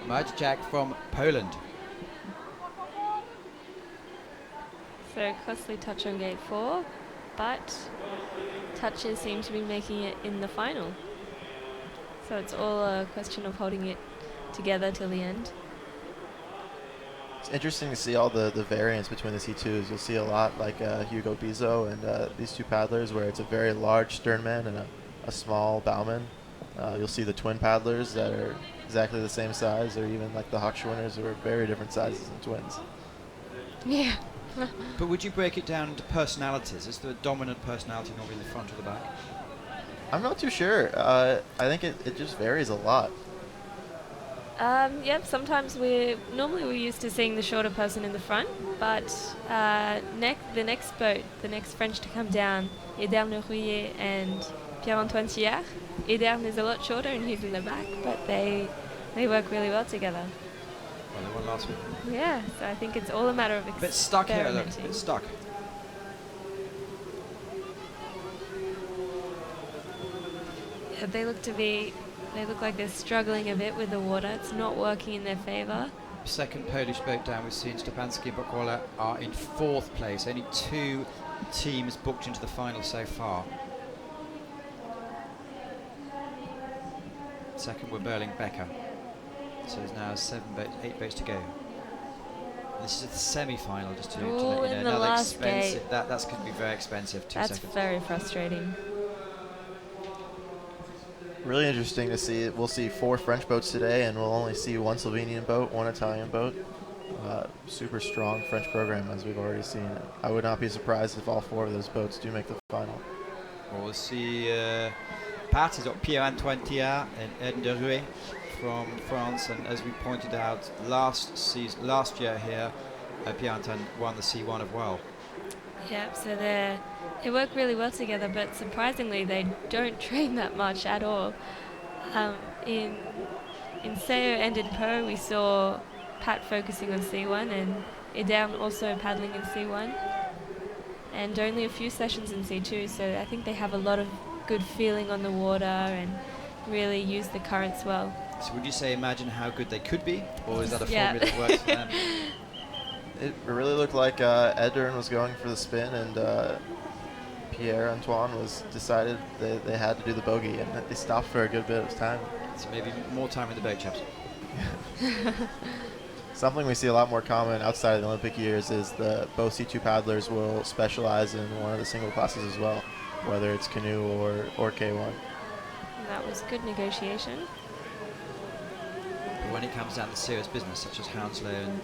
Majczak from Poland. So costly touch on gate 4, but touches seem to be making it in the final. So it's all a question of holding it together till the end. It's interesting to see all the variance between the C2s. You'll see a lot like Hugo Bizot and these two paddlers where it's a very large sternman and a small bowman. You'll see the twin paddlers that are exactly the same size, or even like the Hochschwinners who are very different sizes and twins. Yeah. But would you break it down into personalities? Is there a dominant personality normally in the front or the back? I'm not too sure. I think it just varies a lot. Yep, sometimes normally we're used to seeing the shorter person in the front, but the next boat, the next French to come down, Edern Rouillet and Pierre-Antoine Thiard. Edern is a lot shorter and he's in the back, but they work really well together. Well, they won last week. Yeah, so I think it's all a matter of A bit stuck here, look. A experimenting. bit stuck. Yeah, they look like they're struggling a bit with the water. It's not working in their favour. Second Polish boat down, we've seen Stepanski and Bokola are in 4th place. Only 2 teams booked into the final so far. Second were Berling Becker. So there's now 8 boats to go. This is the semi-final, just to let Ooh, you know. in the Another last expensive. gate. That's going to be very expensive. 2 That's seconds. very frustrating. Really interesting to see. We'll see 4 French boats today, and we'll only see 1 Slovenian boat, 1 Italian boat. Super strong French program, as we've already seen. I would not be surprised if all 4 of those boats do make the final. Well, we'll see. Pat has got Pierre-Antoine Thiard and Edern de Rouet from France, and as we pointed out last year here, Pierre-Antoine won the C1 as well. Yeah, so they work really well together, but surprisingly they don't train that much at all. In Seo and in Po we saw Pat focusing on C1 and Edern also paddling in C1, and only a few sessions in C2, so I think they have a lot of good feeling on the water and really use the currents well. So would you say imagine how good they could be, or is that a Yeah. formula that works for them? It really looked like Edern was going for the spin, and Pierre-Antoine was decided they had to do the bogey, and they stopped for a good bit of time. So maybe more time in the boat, chaps. Something we see a lot more common outside of the Olympic years is both C2 paddlers will specialize in one of the single classes as well, whether it's canoe or K1. And that was good negotiation. But when it comes down to serious business, such as Hounslow and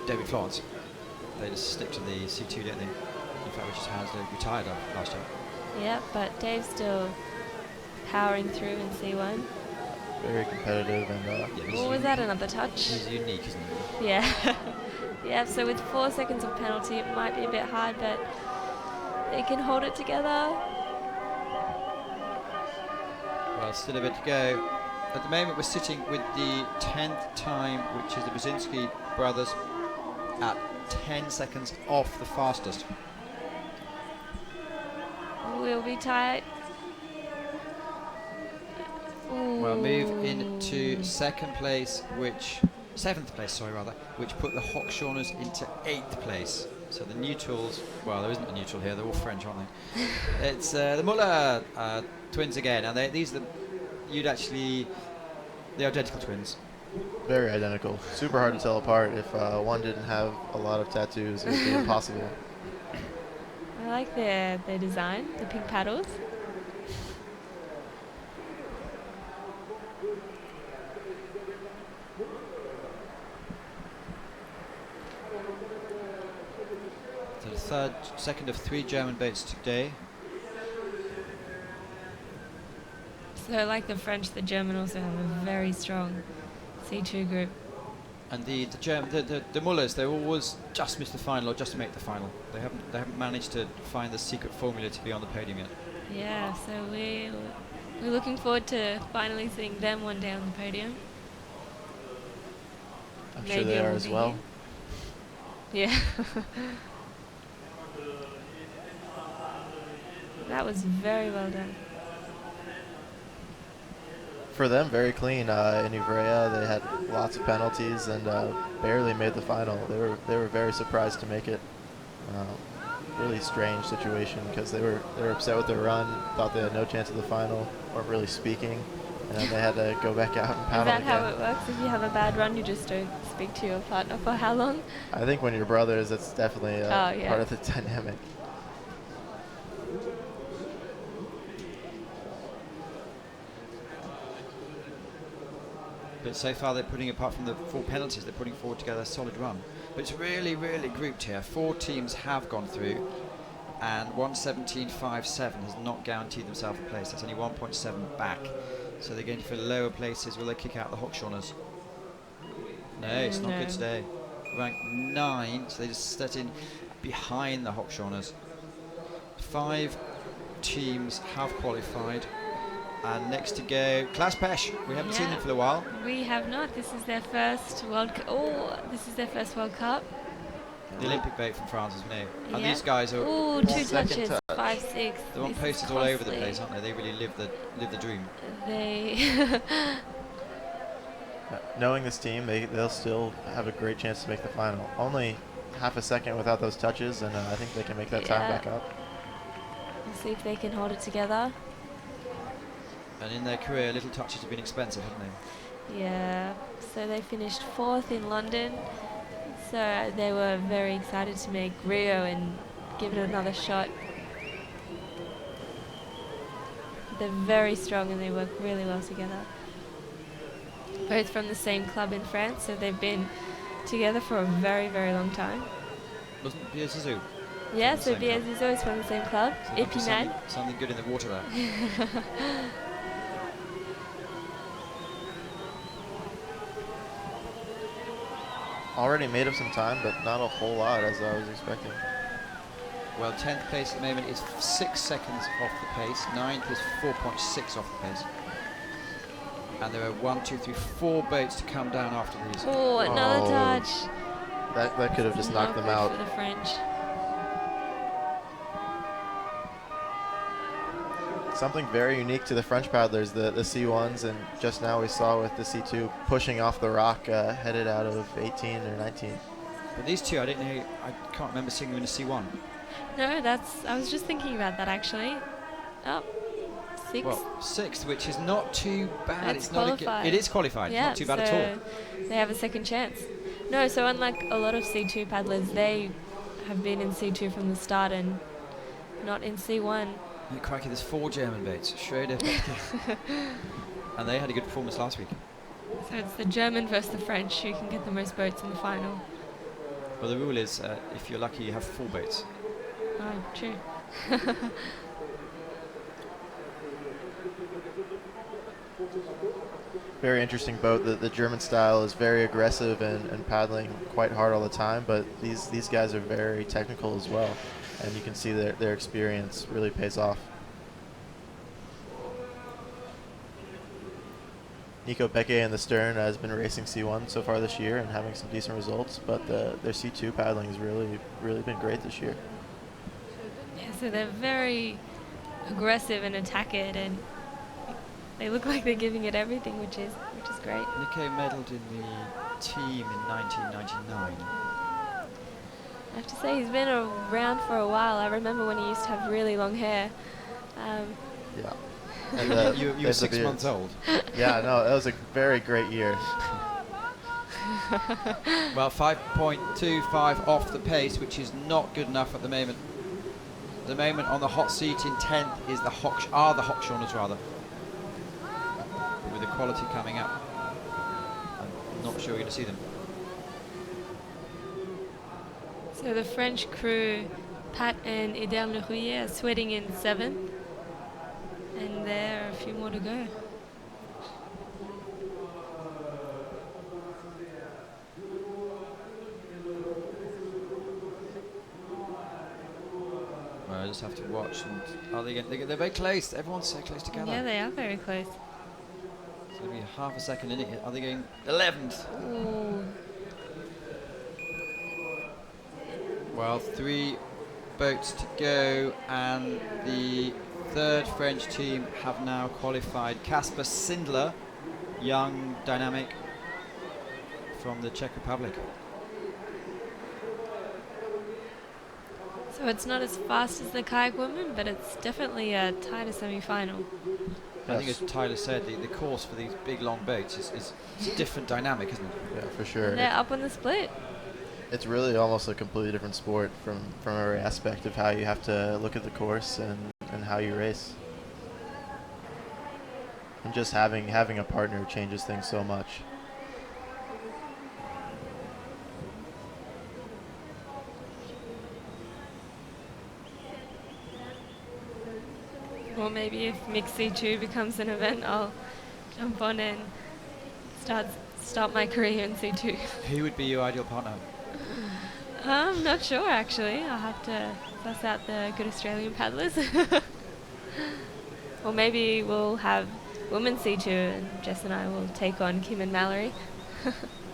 David Florence, they just stick to the C2, don't they? In fact, which is Hounslow retired last year. Yeah, but Dave's still powering through in C1. Very competitive, and Yeah, Or was that another touch? He's unique, isn't he? Yeah. Yeah, so with 4 seconds of penalty, it might be a bit hard, but they can hold it together. Well, still a bit to go. At the moment, we're sitting with the 10th time, which is the Brzezinski brothers, at 10 seconds off the fastest. We'll be tight. Well, move into seventh place, sorry, which put the Hawkshawners into 8th place. So the neutrals, well, there isn't a neutral here, they're all French, aren't they? It's the Muller twins again, and these are the identical twins. Very identical. Super hard to tell apart. If one didn't have a lot of tattoos, it would be impossible. I like their design, the pink paddles. So the second of 3 German boats today. So like the French, the German also have a very strong C2 group. And the Mullers, they always just miss the final or just make the final. They haven't managed to find the secret formula to be on the podium yet. Yeah, so we're looking forward to finally seeing them one day on the podium. I'm sure they are as well. Yeah. That was very well done. For them, very clean. In Ivrea, they had lots of penalties and barely made the final. They were very surprised to make it. Really strange situation because they were upset with their run, thought they had no chance of the final, weren't really speaking, and then they had to go back out and paddle Is that again. how it works? If you have a bad run, you just don't speak to your partner for how long? I think when you're brothers, that's definitely yeah. part of the dynamic. But so far they're putting, apart from the 4 penalties, they're putting forward together a solid run. But it's really, really grouped here. 4 teams have gone through, and 1:17.57 has not guaranteed themselves a place. That's only 1.7 back. So they're going for lower places. Will they kick out the Hawkshawners? No, it's not good today. Ranked 9, so they just set in behind the Hawkshawners. 5 teams have qualified. And next to go, Klaas Pesch. We haven't seen them for a while. We have not. This is their first World Cup. Oh, this is their first World Cup. The Olympic boat from France is new. And these guys are... Oh, 2 touches, 5-6. They're on posters all over the place, aren't they? They really live the dream. They... Knowing this team, they'll still have a great chance to make the final. Only half a second without those touches, and I think they can make that time back up. We'll see if they can hold it together. And in their career, little touches have been expensive, haven't they? Yeah, so they finished 4th in London. So they were very excited to make Rio and give it another shot. They're very strong and they work really well together. Both from the same club in France, so they've been together for a very, very long time. Wasn't Pierre Zizou? Yeah, so Pierre Zizou is from the same club. So Epinal. something good in the water there. Already made up some time, but not a whole lot as I was expecting. Well, 10th place at the moment is 6 seconds off the pace. 9th is 4.6 off the pace. And there are 1, 2, 3, 4 boats to come down after these. Oh, another touch. That could have just knocked them out. For the French. Something very unique to the French paddlers, the C1s, and just now we saw with the C2 pushing off the rock, headed out of 18 or 19. But these two, I can't remember seeing them in a C1. No, I was just thinking about that actually. Oh, 6th. Well, 6th, which is not too bad. It's qualified. It is qualified. Yeah, not too bad at all. They have a second chance. No, so unlike a lot of C2 paddlers, they have been in C2 from the start and not in C1. Oh, crikey, there's 4 German boats. Schroeder. And they had a good performance last week. So it's the German versus the French who can get the most boats in the final. Well, the rule is, if you're lucky, you have 4 boats. Oh, true. Very interesting boat. The German style is very aggressive and paddling quite hard all the time, but these guys are very technical as well, and you can see their experience really pays off. Nico Becke in the stern has been racing C1 so far this year and having some decent results, but their C2 paddling has really been great this year. Yeah, so they're very aggressive and attack it, and they look like they're giving it everything, which is great. Nico medalled in the team in 1999. I have to say he's been around for a while. I remember when he used to have really long hair. Yeah. And You were 6 months old. Yeah, no, that was a very great year. Well, 5.25 off the pace, which is not good enough at the moment. At the moment on the hot seat in 10th is the Hochschorners rather. With the quality coming up. I'm not sure you're going to see them. So the French crew, Pat and Eder Lerouillet, are sweating in 7th. And there are a few more to go. Well, I just have to watch. And are they're very close. Everyone's so close together. Yeah, they are very close. It's going to be half a second in it. Are they going 11th? Ooh. Well, 3 boats to go, and the third French team have now qualified. Kasper Sindler, young, dynamic, from the Czech Republic. So it's not as fast as the kayak women, but it's definitely a tighter semi-final. I think, as Tyler said, the course for these big, long boats is a different dynamic, isn't it? Yeah, for sure. And they're up on the split. It's really almost a completely different sport from every aspect of how you have to look at the course and how you race. And just having a partner changes things so much. Or maybe if Mix C2 becomes an event, I'll jump on and start my career in C2. Who would be your ideal partner? I'm not sure, actually. I'll have to suss out the good Australian paddlers. Or maybe we'll have women's C2 and Jess and I will take on Kim and Mallory.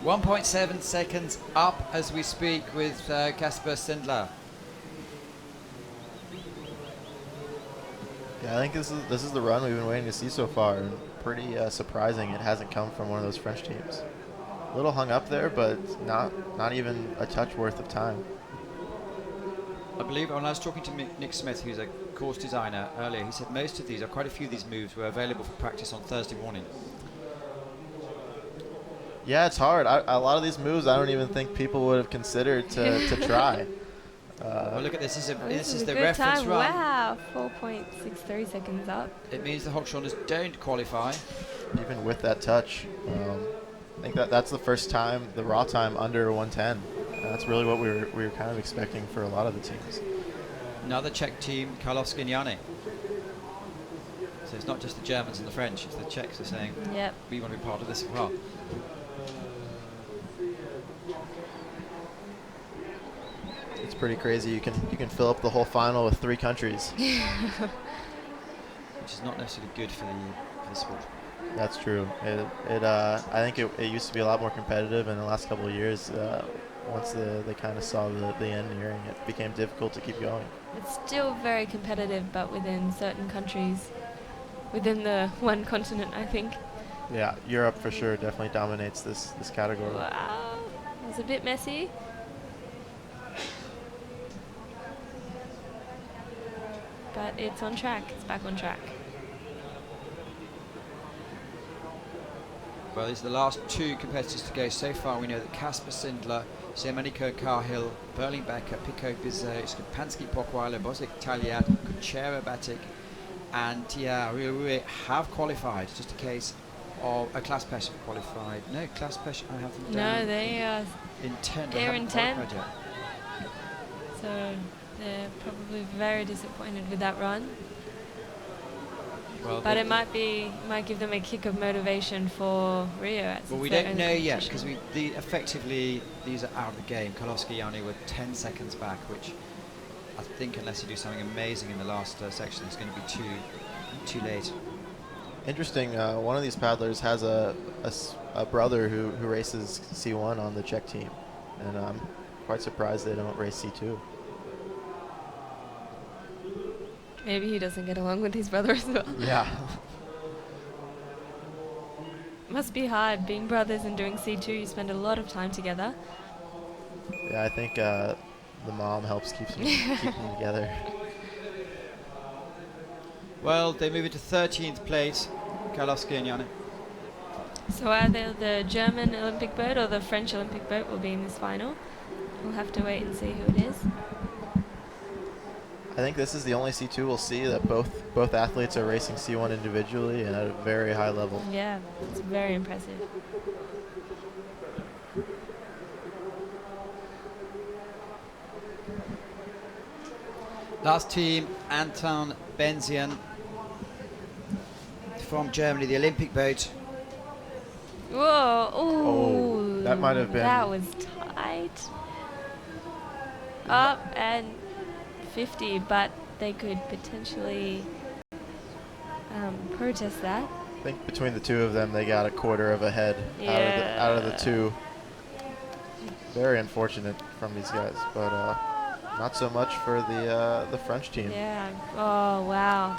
1.7 seconds up as we speak with Kasper Sindler. Yeah, I think this is the run we've been waiting to see so far, and pretty surprising it hasn't come from one of those French teams. A little hung up there, but not even a touch worth of time. I believe when I was talking to Nick Smith, who's a course designer, earlier, he said most of these, or quite a few of these moves, were available for practice on Thursday morning. Yeah, it's hard. A lot of these moves I don't even think people would have considered to try. Well, look at this. This is the good reference time. run. Wow, 4.63 seconds up. It means the Hochschorners don't qualify. Even with that touch, I think that's the first time, the raw time under 110. That's really what we were kind of expecting for a lot of the teams. Another Czech team, Karlovsky and Jany. So it's not just the Germans and the French, it's the Czechs are saying, Yep. we want to be part of this as well. It's pretty crazy. You can fill up the whole final with 3 countries. Which is not necessarily good for the sport. That's true. I think it used to be a lot more competitive in the last couple of years. Once they kind of saw the end nearing, it became difficult to keep going. It's still very competitive, but within certain countries, within the one continent, I think. Yeah, Europe for sure definitely dominates this category. Wow, it was a bit messy. But it's on track. It's back on track. Well, these are the last 2 competitors to go. So far, we know that Kasper Sindler, Siemenico Cahill, Berling Becker, Pico Bizet, Skapansky Pokweiler, Bosik Taliat, Kuchera Batik, and Tia Riorue have qualified. It's just a case of a Class Pesh have qualified. No, Class Pesh, I have them down. No, they are in 10. they're in 10. Yet. So they're probably very disappointed with that run. Well, But it might give them a kick of motivation for Rio. Well, we don't know yet because effectively these are out of the game. Karlovsky and Jany were 10 seconds back, which I think unless you do something amazing in the last section, it's going to be too late. Interesting. One of these paddlers has a brother who races C1 on the Czech team, and I'm quite surprised they don't race C2. Maybe he doesn't get along with his brother as well. Yeah. Must be hard being brothers and doing C2. You spend a lot of time together. Yeah, I think the mom helps keep them together. Well, they move into 13th place, Karlovsky and Janne. So either the German Olympic boat or the French Olympic boat will be in this final. We'll have to wait and see who it is. I think this is the only C2 we'll see that both athletes are racing C1 individually and at a very high level. Yeah, it's very impressive. Last team, Anton Benzian from Germany, the Olympic boat. Whoa! Oh, that might have been. That was tight. Up and 50, but they could potentially protest that. I think between the two of them, they got a quarter of a head out of the two. Very unfortunate from these guys, but not so much for the French team. Yeah. Oh wow.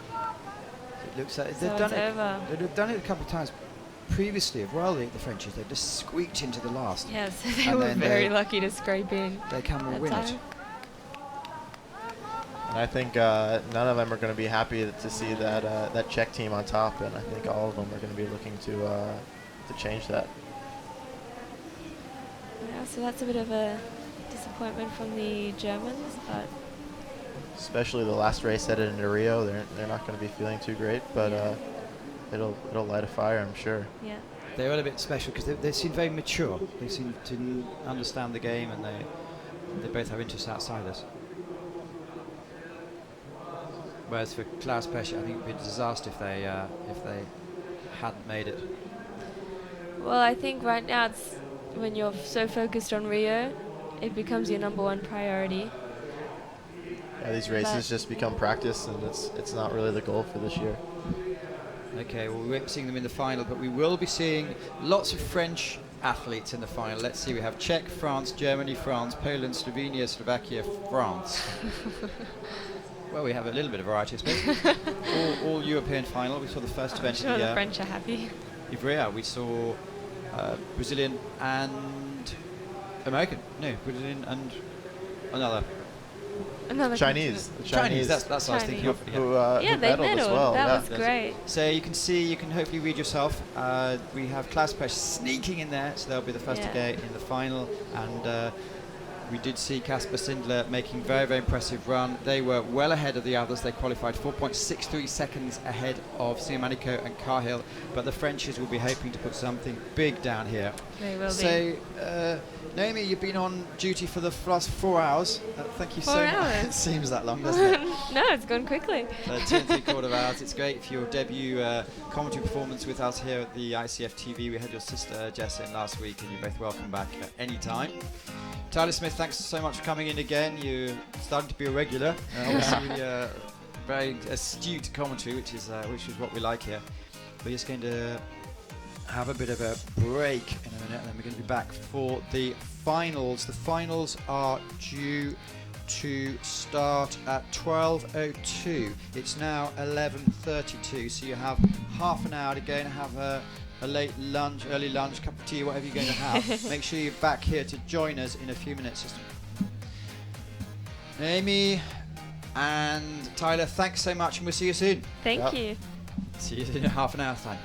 It looks like So it's over. they've done it a couple of times previously as well. The Frenchies, they just squeaked into the last. Yes, they And were then very lucky to scrape in. They come and that win it. time. And I think none of them are going to be happy to see that Czech team on top, and I think all of them are going to be looking to change that. Yeah, so that's a bit of a disappointment from the Germans, but Especially the last race headed into Rio, they're not going to be feeling too great, but it'll light a fire, I'm sure. yeah. They were a bit special because they seem very mature. They seem to understand the game, and they both have interests outside us. Whereas for Klaus Pesce, I think it would be a disaster if they hadn't made it. Well, I think right now it's when you're so focused on Rio, it becomes your number one priority. Yeah, these races just become practice, and it's not really the goal for this year. Okay, well, we won't be seeing them in the final, but we will be seeing lots of French athletes in the final. Let's see, we have Czech, France, Germany, France, Poland, Slovenia, Slovakia, France. Well, we have a little bit of variety, I suppose. all European final. We saw the first I'm event sure of the the French are happy. Ivrea. We saw Brazilian and American. No, Brazilian and another. Another Chinese. The Chinese. That's what I was thinking of. Yeah. Yeah, who they medaled as medaled. well. That yeah. was great. So you can see, you can hopefully read yourself. We have Klaus Pesce sneaking in there, so they'll be the first to Yeah. go in the final. And we did see Kasper Sindler making very, very impressive run. They were well ahead of the others. They qualified 4.63 seconds ahead of Simoniko and Cahill. But the Frenchies will be hoping to put something big down here. They will be. So, Naomi, you've been on duty for the last 4 hours. Thank you 4 so much. hours? It seems that long, doesn't it? No, it's gone quickly. 2.75 hours. It's great for your debut commentary performance with us here at the ICF TV. We had your sister Jess in last week, and you're both welcome back at any time. Tyler Smith, thanks so much for coming in again. You're starting to be a regular. Obviously, very astute commentary, which is what we like here. We're just going to have a bit of a break in a minute, and then we're going to be back for the finals. The finals are due to start at 12:02. It's now 11:32, so you have half an hour to go and have a late lunch, early lunch, cup of tea, whatever you're going to have. Make sure you're back here to join us in a few minutes. Amy and Tyler, thanks so much, and we'll see you soon. Thank Yep. you. See you in half an hour's time.